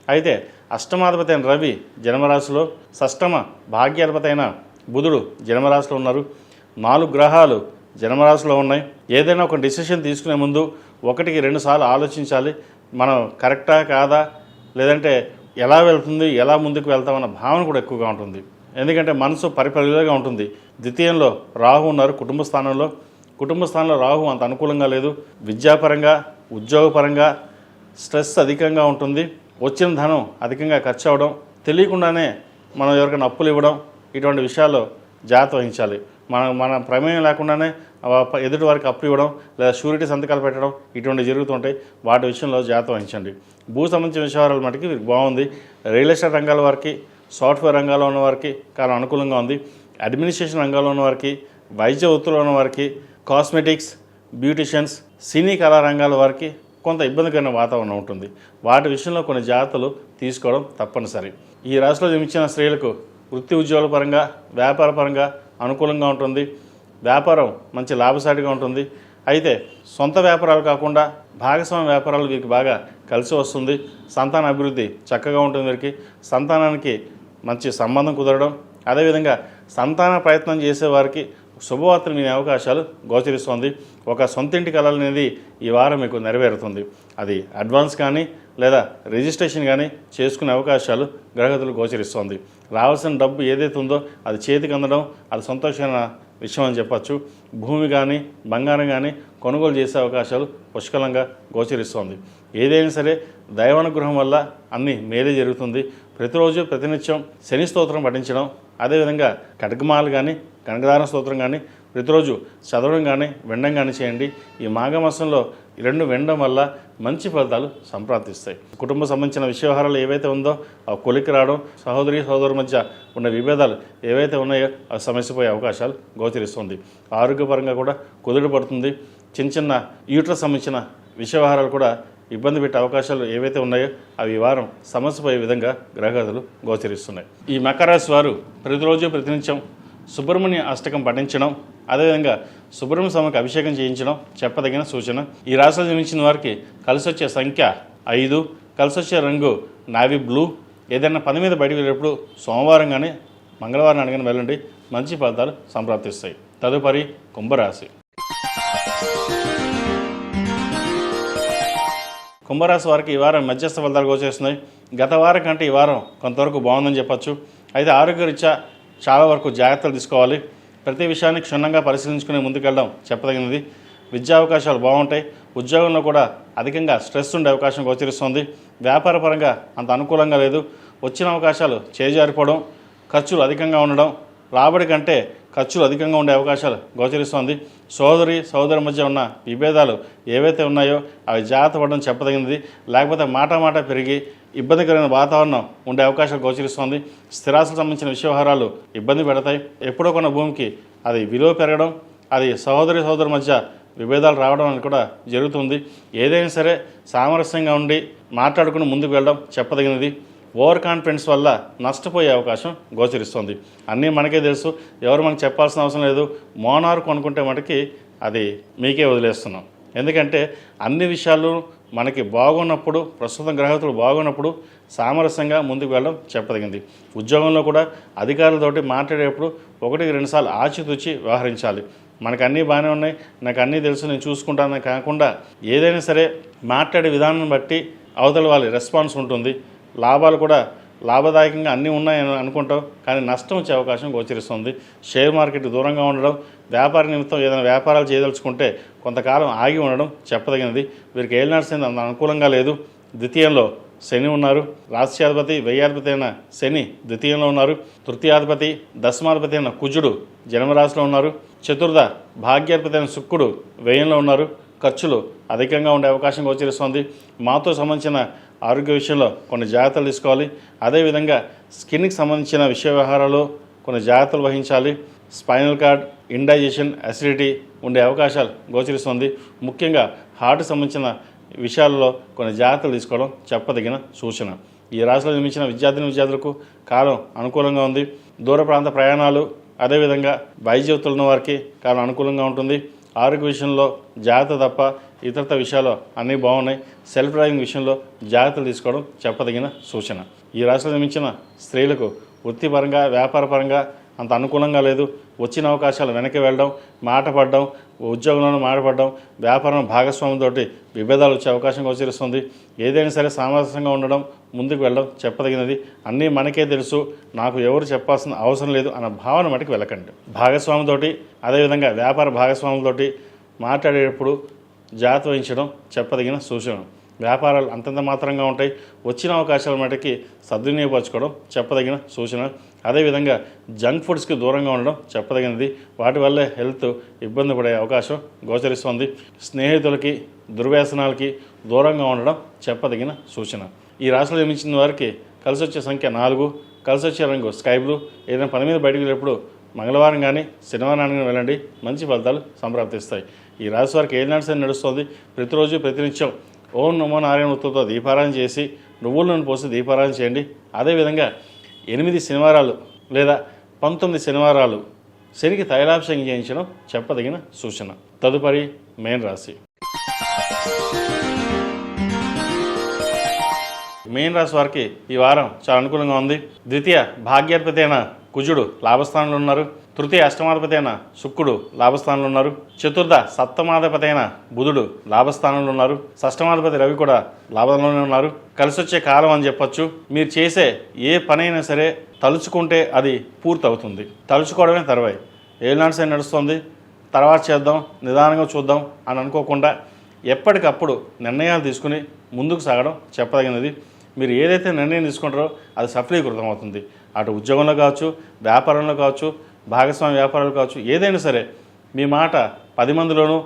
అయితే అష్టమాధిపతి అయిన రవి జన్మరాశిలో, షష్టమ భాగ్యాధిపతి అయిన బుధుడు జన్మరాశిలో ఉన్నారు. 4 గ్రహాలు జన్మరాశిలో ఉన్నాయి. ఏదైనా ఒక డిసిషన్ తీసుకునే ముందు 1-2 సార్లు ఆలోచించాలి. మనం కరెక్టా కాదా, లేదంటే ఎలా వెళ్తుంది, ఎలా ముందుకు వెళ్తామన్న భావన కూడా ఎక్కువగా ఉంటుంది. ఎందుకంటే మనసు పరిపరిగా ఉంటుంది. ద్వితీయంలో రాహు ఉన్నారు కుటుంబ స్థానంలో. కుటుంబ స్థానంలో రాహు అంత అనుకూలంగా లేదు. విద్యాపరంగా, ఉద్యోగపరంగా స్ట్రెస్ అధికంగా ఉంటుంది. వచ్చిన ధనం అధికంగా ఖర్చు అవ్వడం, తెలియకుండానే మనం ఎవరికైనా అప్పులు ఇవ్వడం, ఇటువంటి విషయాల్లో జాగ్రత్త వహించాలి. మన ప్రమేయం లేకుండానే ఎదుటి వారికి అప్పు ఇవ్వడం లేదా షూరిటీ సంతకాలు పెట్టడం ఇటువంటి జరుగుతుంటాయి. వాటి విషయంలో జాగ్రత్త వహించండి. భూ సంబంధించిన విషయాల మటుకి వీరికి బాగుంది. రియల్ ఎస్టేట్ రంగాల వారికి, సాఫ్ట్వేర్ రంగాల్లో ఉన్న వారికి కాలం అనుకూలంగా ఉంది. అడ్మినిస్ట్రేషన్ రంగాల్లో ఉన్న వారికి, వైద్య వృత్తిలో ఉన్న వారికి, కాస్మెటిక్స్, బ్యూటిషియన్స్, సినీ కళా రంగాల వారికి కొంత ఇబ్బందికరమైన వాతావరణం ఉంటుంది. వాటి విషయంలో కొన్ని జాగ్రత్తలు తీసుకోవడం తప్పనిసరి. ఈ రాశిలో జన్మించిన స్త్రీలకు వృత్తి ఉద్యోగాల పరంగా, వ్యాపార పరంగా అనుకూలంగా ఉంటుంది. వ్యాపారం మంచి లాభసాటిగా ఉంటుంది. అయితే సొంత వ్యాపారాలు కాకుండా భాగస్వామ్య వ్యాపారాలు వీరికి బాగా కలిసి వస్తుంది. సంతాన అభివృద్ధి చక్కగా ఉంటుంది. వీరికి సంతానానికి మంచి సంబంధం కుదరడం, అదేవిధంగా సంతాన ప్రయత్నం చేసేవారికి శుభవార్తలు వినే అవకాశాలు గోచరిస్తుంది. ఒక సొంతింటి కళ అనేది ఈ వారం మీకు నెరవేరుతుంది. అది అడ్వాన్స్ కానీ లేదా రిజిస్ట్రేషన్ కానీ చేసుకునే అవకాశాలు గ్రహగతులు గోచరిస్తుంది. రావాల్సిన డబ్బు ఏదైతే ఉందో అది చేతికి అందడం అది సంతోషమైన విషయం అని చెప్పచ్చు. భూమి కానీ బంగారం కానీ కొనుగోలు చేసే అవకాశాలు పుష్కలంగా గోచరిస్తుంది. ఏదైనా సరే దైవానుగ్రహం వల్ల అన్ని మేలే జరుగుతుంది. ప్రతిరోజు ప్రతినిత్యం శని స్తోత్రం పఠించడం, అదేవిధంగా కటకమాలు కానీ కనకదాన స్తోత్రం కానీ ప్రతిరోజు చదవడం కానీ వినడం కానీ చేయండి. ఈ మాఘమాసంలో 2 వినడం వల్ల మంచి ఫలితాలు సంప్రాప్తిస్తాయి. కుటుంబ సంబంధించిన వ్యవహారాలు ఏవైతే ఉందో అవి కొలికి రావడం, సహోదరు మధ్య ఉన్న విభేదాలు ఏవైతే ఉన్నాయో అవి సమస్యపోయే అవకాశాలు గోచరిస్తుంది. ఆరోగ్యపరంగా కూడా కుదురు పడుతుంది. చిన్న యూట్రస్ సంబంధించిన వ్యవహారాలు కూడా ఇబ్బంది పెట్టే అవకాశాలు ఏవైతే ఉన్నాయో అవి ఈ వారం సమస్యపోయే విధంగా గ్రహగతులు గోచరిస్తున్నాయి. ఈ మకర రాశి వారు ప్రతిరోజు ప్రతినిత్యం సుబ్రహ్మణ్య అష్టకం పఠించడం, అదేవిధంగా సుబ్రహ్మణ్య స్వామికి అభిషేకం చేయించడం చెప్పదగిన సూచన. ఈ రాశిలో జన్మించిన వారికి కలిసి వచ్చే సంఖ్య 5, కలిసి వచ్చే రంగు నావీ బ్లూ. ఏదైనా పని మీద బయటకు వెళ్ళేటప్పుడు సోమవారం కానీ మంగళవారం అడగని వెళ్ళండి, మంచి ఫలితాలు సంప్రాప్తిస్తాయి. తదుపరి కుంభరాశి. కుంభరాశి వారికి ఈ వారం మధ్యస్థ ఫలితాలు గోచరిస్తున్నాయి. గత వారం కంటే ఈ వారం కొంతవరకు బాగుందని చెప్పొచ్చు. అయితే ఆరోగ్యరీత్యా చాలా వరకు జాగ్రత్తలు తీసుకోవాలి. ప్రతి విషయాన్ని క్షుణ్ణంగా పరిశీలించుకుని ముందుకెళ్ళడం చెప్పదగినది. విద్యా అవకాశాలు బాగుంటాయి. ఉద్యోగంలో కూడా అధికంగా స్ట్రెస్ ఉండే అవకాశం గోచరిస్తుంది. వ్యాపార పరంగా అంత అనుకూలంగా లేదు. వచ్చిన అవకాశాలు చేజారిపోవడం, ఖర్చులు అధికంగా ఉండడం, రాబడి కంటే ఖర్చులు అధికంగా ఉండే అవకాశాలు గోచరిస్తోంది. సోదరి మధ్య ఉన్న విభేదాలు ఏవైతే ఉన్నాయో అవి జాగ్రత్త పడడం చెప్పదగినది. లేకపోతే మాట పెరిగి ఇబ్బందికరమైన వాతావరణం ఉండే అవకాశాలు గోచరిస్తోంది. స్థిరాస్తులకు సంబంధించిన వ్యవహారాలు ఇబ్బంది పెడతాయి. ఎప్పుడో కొన్న భూమికి అది విలువ పెరగడం, అది సోదరి మధ్య విభేదాలు రావడం అనేది కూడా జరుగుతుంది. ఏదైనా సరే సామరస్యంగా ఉండి మాట్లాడుకుని ముందుకు వెళ్ళడం చెప్పదగినది. ఓవర్ కాన్ఫిడెన్స్ వల్ల నష్టపోయే అవకాశం గోచరిస్తుంది. అన్నీ మనకే తెలుసు, ఎవరు మనకు చెప్పాల్సిన అవసరం లేదు. మోనార్కు అనుకుంటే మనకి అది మీకే వదిలేస్తున్నాం. ఎందుకంటే అన్ని విషయాలు మనకి బాగున్నప్పుడు, ప్రస్తుతం గ్రహతులు బాగున్నప్పుడు సామరస్యంగా ముందుకు వెళ్ళడం చెప్పదగింది. ఉద్యోగంలో కూడా అధికారులతోటి మాట్లాడేటప్పుడు 1-2 సార్లు ఆచితూచి వ్యవహరించాలి. మనకు అన్నీ బాగానే ఉన్నాయి, నాకు అన్నీ తెలుసు, నేను చూసుకుంటానని కాకుండా ఏదైనా సరే మాట్లాడే విధానం బట్టి అవతల వాళ్ళ రెస్పాన్స్ ఉంటుంది. లాభాలు కూడా లాభదాయకంగా అన్నీ ఉన్నాయని అనుకుంటాం, కానీ నష్టం వచ్చే అవకాశం గోచరిస్తుంది. షేర్ మార్కెట్ దూరంగా ఉండడం, వ్యాపార నిమిత్తం ఏదైనా వ్యాపారాలు చేయదలుచుకుంటే కొంతకాలం ఆగి ఉండడం చెప్పదగినది. వీరికి ఏలినాడ్సింది అంత అనుకూలంగా లేదు. ద్వితీయంలో శని ఉన్నారు. రాష్ట్రాధిపతి వ్యయాధిపతి అయిన శని ద్వితీయంలో ఉన్నారు. తృతీయాధిపతి దశమాధిపతి అయిన కుజుడు జన్మరాశిలో ఉన్నారు. చతుర్థ భాగ్యాధిపతి అయిన శుక్రుడు వ్యయంలో ఉన్నారు. ఖర్చులు అధికంగా ఉండే అవకాశం గోచరిస్తోంది. మాతో సంబంధించిన ఆరోగ్య విషయంలో కొన్ని జాగ్రత్తలు తీసుకోవాలి. అదేవిధంగా స్కిన్కి సంబంధించిన విషయ వ్యవహారాలు కొన్ని జాగ్రత్తలు వహించాలి. స్పైనల్ కార్డ్, ఇండైజెషన్, అసిడిటీ ఉండే అవకాశాలు గోచరిస్తుంది. ముఖ్యంగా హార్ట్ సంబంధించిన విషయాలలో కొన్ని జాగ్రత్తలు తీసుకోవడం చెప్పదగిన సూచన. ఈ రాశిలో జన్మించిన విద్యార్థులకు కాలం అనుకూలంగా ఉంది. దూర ప్రాంత ప్రయాణాలు, అదేవిధంగా వైద్యులు ఉన్న వారికి కాలం అనుకూలంగా ఉంటుంది. ఆరోగ్య విషయంలో జాగ్రత్త తప్ప ఇతరత విషయాలు అన్నీ బాగున్నాయి. సెల్ఫ్ డ్రైవింగ్ విషయంలో జాగ్రత్తలు తీసుకోవడం చెప్పదగిన సూచన. ఈ రాశిలో జన్మించిన స్త్రీలకు వృత్తిపరంగా, వ్యాపారపరంగా అంత అనుకూలంగా లేదు. వచ్చిన అవకాశాలు వెనక్కి వెళ్ళడం, మాట పడడం, ఉద్యోగంలోనూ మాట పడడం, వ్యాపారం భాగస్వామితోటి విభేదాలు వచ్చే అవకాశం గోచరిస్తుంది. ఏదైనా సరే సామరస్యంగా ఉండడం, ముందుకు వెళ్ళడం చెప్పదగినది. అన్నీ మనకే తెలుసు, నాకు ఎవరు చెప్పాల్సిన అవసరం లేదు అన్న భావన మటుకు వెళ్ళకండి. భాగస్వామితోటి, అదేవిధంగా వ్యాపార భాగస్వాములతోటి మాట్లాడేటప్పుడు జాగ్రత్త వహించడం చెప్పదగిన సూచన. వ్యాపారాలు అంతంత మాత్రంగా ఉంటాయి. వచ్చిన అవకాశాల మటుకి సద్వినియోగపరచుకోవడం చెప్పదగిన సూచన. అదేవిధంగా జంక్ ఫుడ్స్కి దూరంగా ఉండడం చెప్పదగినది. వాటి వల్లే హెల్త్ ఇబ్బంది పడే అవకాశం గోచరిస్తుంది. స్నేహితులకి, దుర్వ్యసనాలకి దూరంగా ఉండడం చెప్పదగిన సూచన. ఈ రాశిలో జన్మించిన వారికి కలిసి వచ్చే సంఖ్య 4, కలిసి వచ్చే రంగు స్కై బ్లూ. ఏదైనా పని మీద బయటకు వెళ్ళేప్పుడు మంగళవారం కానీ శనివారం కానీ వెళ్ళండి, మంచి ఫలితాలు సంప్రాప్తిస్తాయి. ఈ రాశి వారికి ఏలినాడ్స్ అని నడుస్తుంది. ప్రతిరోజు ప్రతినిత్యం ఓం నమో నారాయణ ఉత్తుతో దీపారాయణ చేసి నువ్వుల నూనె పోసి దీపారాయణ చేయండి. అదేవిధంగా 8 శనివారాలు లేదా 19 శనివారాలు శనికి తైలాభిషేకం చేయించడం చెప్పదగిన సూచన. తదుపరి మేన్ రాశి. మేన్ రాశి వారికి ఈ వారం చాలా అనుకూలంగా ఉంది. ద్వితీయ భాగ్యాధిపతి అయిన కుజుడు లాభస్థానంలో ఉన్నారు. తృతీయ అష్టమాధిపతి అయిన శుక్రుడు లాభస్థానంలో ఉన్నారు. చతుర్థ సప్తమాధిపతి అయిన బుధుడు లాభస్థానంలో ఉన్నారు. షష్టమాధిపతి రవి కూడా లాభంలోనే ఉన్నారు. కలిసి వచ్చే కాలం అని చెప్పొచ్చు. మీరు చేసే ఏ పనైనా సరే తలుచుకుంటే అది పూర్తవుతుంది. తలుచుకోవడమే తర్వాయి. ఏలినాడ్స్ అని నడుస్తుంది, తర్వాత చేద్దాం, నిదానంగా చూద్దాం అని అనుకోకుండా ఎప్పటికప్పుడు నిర్ణయాలు తీసుకుని ముందుకు సాగడం చెప్పదగినది. మీరు ఏదైతే నిర్ణయం తీసుకుంటారో అది సఫలీకృతం అవుతుంది. అటు ఉద్యోగంలో కావచ్చు, వ్యాపారంలో కావచ్చు, భాగస్వామి వ్యాపారాలు కావచ్చు, ఏదైనా సరే మీ మాట 10 మందిలోనూ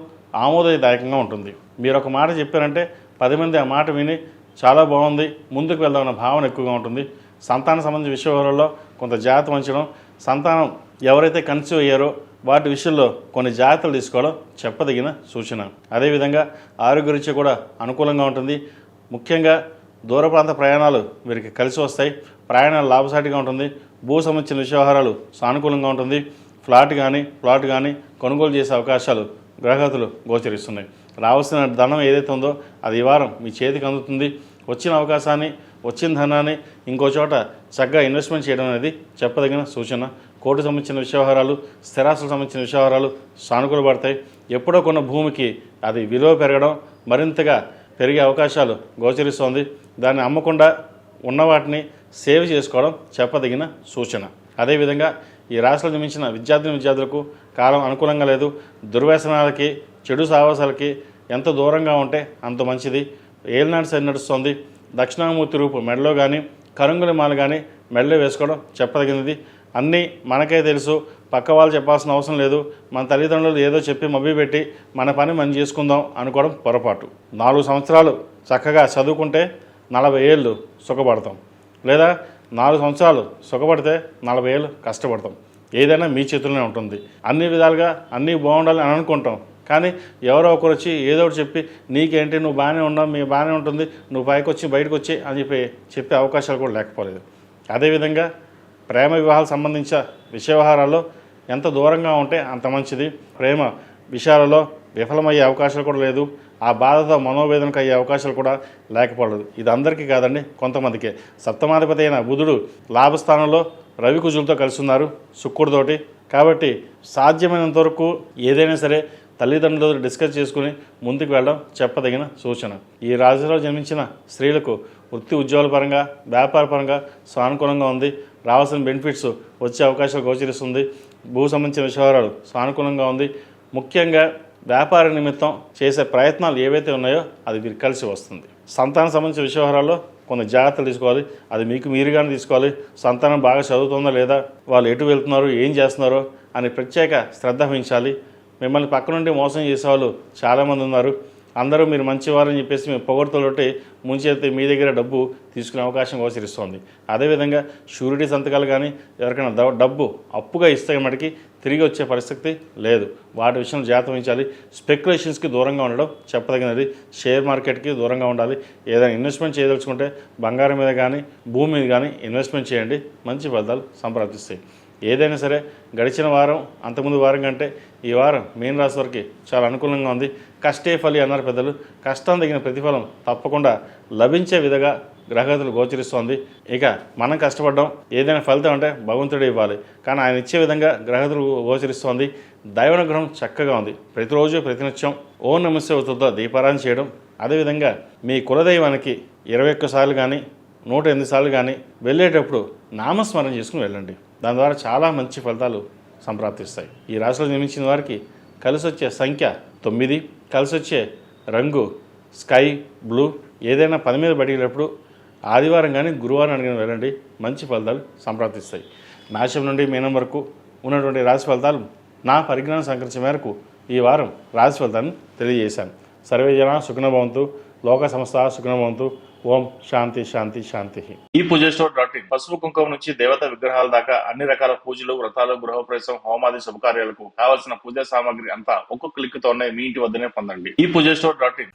ఆమోదదాయకంగా ఉంటుంది. మీరు ఒక మాట చెప్పారంటే 10 మంది ఆ మాట విని చాలా బాగుంది, ముందుకు వెళ్దామన్న భావన ఎక్కువగా ఉంటుంది. సంతాన సంబంధించిన విషయాలలో కొంత జాగ్రత్త వహించడం, సంతానం ఎవరైతే కన్సీవ్ అయ్యారో వాటి విషయంలో కొన్ని జాగ్రత్తలు తీసుకోవడం చెప్పదగిన సూచన. అదేవిధంగా ఆరోగ్యరీత్యా కూడా అనుకూలంగా ఉంటుంది. ముఖ్యంగా దూర ప్రాంత ప్రయాణాలు వీరికి కలిసి వస్తాయి. ప్రయాణాలు లాభసాటిగా ఉంటుంది. భూ సంబంధించిన వ్యవహారాలు సానుకూలంగా ఉంటుంది. ప్లాట్ కానీ కొనుగోలు చేసే అవకాశాలు గ్రహగతులు గోచరిస్తున్నాయి. రావాల్సిన ధనం ఏదైతే ఉందో అది ఈ వారం మీ చేతికి అందుతుంది. వచ్చిన అవకాశాన్ని, వచ్చిన ధనాన్ని ఇంకో చోట చక్కగా ఇన్వెస్ట్మెంట్ చేయడం అనేది చెప్పదగిన సూచన. కోర్టు సంబంధించిన వ్యవహారాలు, స్థిరాస్తులకు సంబంధించిన వ్యవహారాలు సానుకూలపడతాయి. ఎప్పుడో కొన్న భూమికి అది విలువ పెరగడం, మరింతగా పెరిగే అవకాశాలు గోచరిస్తోంది. దాన్ని అమ్మకుండా ఉన్న వాటిని సేవ్ చేసుకోవడం చెప్పదగిన సూచన. అదేవిధంగా ఈ రాశిలో జన్మించిన విద్యార్థులకు కాలం అనుకూలంగా లేదు. దుర్వ్యసనాలకి, చెడు సావాసాలకి ఎంత దూరంగా ఉంటే అంత మంచిది. ఏలినాటి శని నడుస్తోంది. దక్షిణామూర్తి రూపు మెడలో కానీ, కరుంగుల మాల కానీ మెడలో వేసుకోవడం చెప్పదగినది. అన్నీ మనకే తెలుసు, పక్క వాళ్ళు చెప్పాల్సిన అవసరం లేదు. మన తల్లిదండ్రులు ఏదో చెప్పి మభ్యపెట్టి మన పని మనం చేసుకుందాం అనుకోవడం పొరపాటు. 4 సంవత్సరాలు చక్కగా చదువుకుంటే 40 ఏళ్ళు సుఖపడతాం, లేదా 4 సంవత్సరాలు సుఖపడితే 40 ఏళ్ళు కష్టపడతాం. ఏదైనా మీ చేతుల్లోనే ఉంటుంది. అన్ని విధాలుగా అన్నీ బాగుండాలి అని అనుకుంటాం. కానీ ఎవరో ఒకరు వచ్చి ఏదో ఒకటి చెప్పి నీకేంటి, నువ్వు బాగానే ఉన్నావు, మీ బాగానే ఉంటుంది, నువ్వు పైకి వచ్చి బయటకు వచ్చి అని చెప్పే అవకాశాలు కూడా లేకపోలేదు. అదేవిధంగా ప్రేమ వివాహాలకు సంబంధించిన విషయవహారాల్లో ఎంత దూరంగా ఉంటే అంత మంచిది. ప్రేమ విషయాలలో విఫలమయ్యే అవకాశాలు కూడా లేదు. ఆ బాధతో మనోవేదనకు అయ్యే అవకాశాలు కూడా లేకపోలేదు. ఇది అందరికీ కాదండి, కొంతమందికే. సప్తమాధిపతి అయిన బుధుడు లాభస్థానంలో రవి కుజులతో కలిసి ఉన్నారు, శుక్రుడితోటి. కాబట్టి సాధ్యమైనంత వరకు ఏదైనా సరే తల్లిదండ్రులతో డిస్కస్ చేసుకుని ముందుకు వెళ్ళడం చెప్పదగిన సూచన. ఈ రాశిలో జన్మించిన స్త్రీలకు వృత్తి ఉద్యోగాల పరంగా, వ్యాపార పరంగా సానుకూలంగా ఉంది. రావాల్సిన బెనిఫిట్స్ వచ్చే అవకాశాలు గోచరిస్తుంది. భూ సంబంధించిన విషయాలు సానుకూలంగా ఉంది. ముఖ్యంగా వ్యాపార నిమిత్తం చేసే ప్రయత్నాలు ఏవైతే ఉన్నాయో అది మీరు కలిసి వస్తుంది. సంతానం సంబంధించిన విషయాల్లో కొన్ని జాగ్రత్తలు తీసుకోవాలి. అది మీకు మీరుగానే తీసుకోవాలి. సంతానం బాగా చదువుతుందా లేదా, వాళ్ళు ఎటు వెళ్తున్నారు, ఏం చేస్తున్నారో అని ప్రత్యేక శ్రద్ధ వహించాలి. మిమ్మల్ని పక్క నుండి మోసం చేసేవాళ్ళు చాలామంది ఉన్నారు. అందరూ మీరు మంచివారని చెప్పేసి మీ పొగడ్తలతోటి ముంచెత్తి మీ దగ్గర డబ్బు తీసుకునే అవకాశం గోచరిస్తోంది. అదేవిధంగా షూరిటీ సంతకాలు కానీ ఎవరికైనా డబ్బు అప్పుగా ఇస్తే మటుకి తిరిగి వచ్చే పరిస్థితి లేదు. వాటి విషయంలో జాగ్రత్త వహించాలి. స్పెక్యులేషన్స్కి దూరంగా ఉండడం చెప్పదగినది. షేర్ మార్కెట్కి దూరంగా ఉండాలి. ఏదైనా ఇన్వెస్ట్మెంట్ చేయదలుచుకుంటే బంగారం మీద కానీ, భూమి మీద కానీ ఇన్వెస్ట్మెంట్ చేయండి, మంచి ఫలితాలు సంప్రాప్తిస్తాయి. ఏదైనా సరే గడిచిన వారం అంతకుముందు వారం కంటే ఈ వారం మీన రాశి వారికి చాలా అనుకూలంగా ఉంది. కష్టే ఫలి అన్నారు పెద్దలు. కష్టం తగిన ప్రతిఫలం తప్పకుండా లభించే విధంగా గ్రహగతులు గోచరిస్తోంది. ఇక మనం కష్టపడడం, ఏదైనా ఫలితం అంటే భగవంతుడే ఇవ్వాలి, కానీ ఆయన ఇచ్చే విధంగా గ్రహగతులు గోచరిస్తోంది. దైవానుగ్రహం చక్కగా ఉంది. ప్రతిరోజు ప్రతినిత్యం ఓం నమస్తే అవుతుందో దీపారాధన చేయడం, అదేవిధంగా మీ కులదైవానికి 21 సార్లు కానీ 108 సార్లు కానీ వెళ్ళేటప్పుడు నామస్మరణ చేసుకుని వెళ్ళండి. దాని ద్వారా చాలా మంచి ఫలితాలు సంప్రాప్తిస్తాయి. ఈ రాశిలో జన్మించిన వారికి కలిసి వచ్చే సంఖ్య 9, కలిసి వచ్చే రంగు స్కై బ్లూ. ఏదైనా పని మీద బయటికి ఆదివారం కానీ గురువారం అడిగిన వెళ్ళండి, మంచి ఫలితాలు సంప్రాప్తిస్తాయి. మేషం నుండి మీనం వరకు ఉన్నటువంటి రాశి ఫలితాలు నా పరిజ్ఞానం సంకరించే మేరకు ఈ వారం రాశి ఫలితాన్ని తెలియజేశాను. సర్వే జన సుఖినో భవంతు, లోక సంస్థ సుఖినో భవంతు. ఓం శాంతి శాంతి శాంతి. ఈ పూజస్టోర్.in పసుపు కుంకుమ నుంచి దేవతా విగ్రహాల దాకా అన్ని రకాల పూజలు, వ్రతాలు, గృహప్రవేశం, హోమాది శుభకార్యాలకు కావాల్సిన పూజా సామాగ్రి అంతా ఒక్క క్లిక్ తోనే మీ ఇంటి వద్దనే పొందండి. ఈ పూజస్టోర్.in.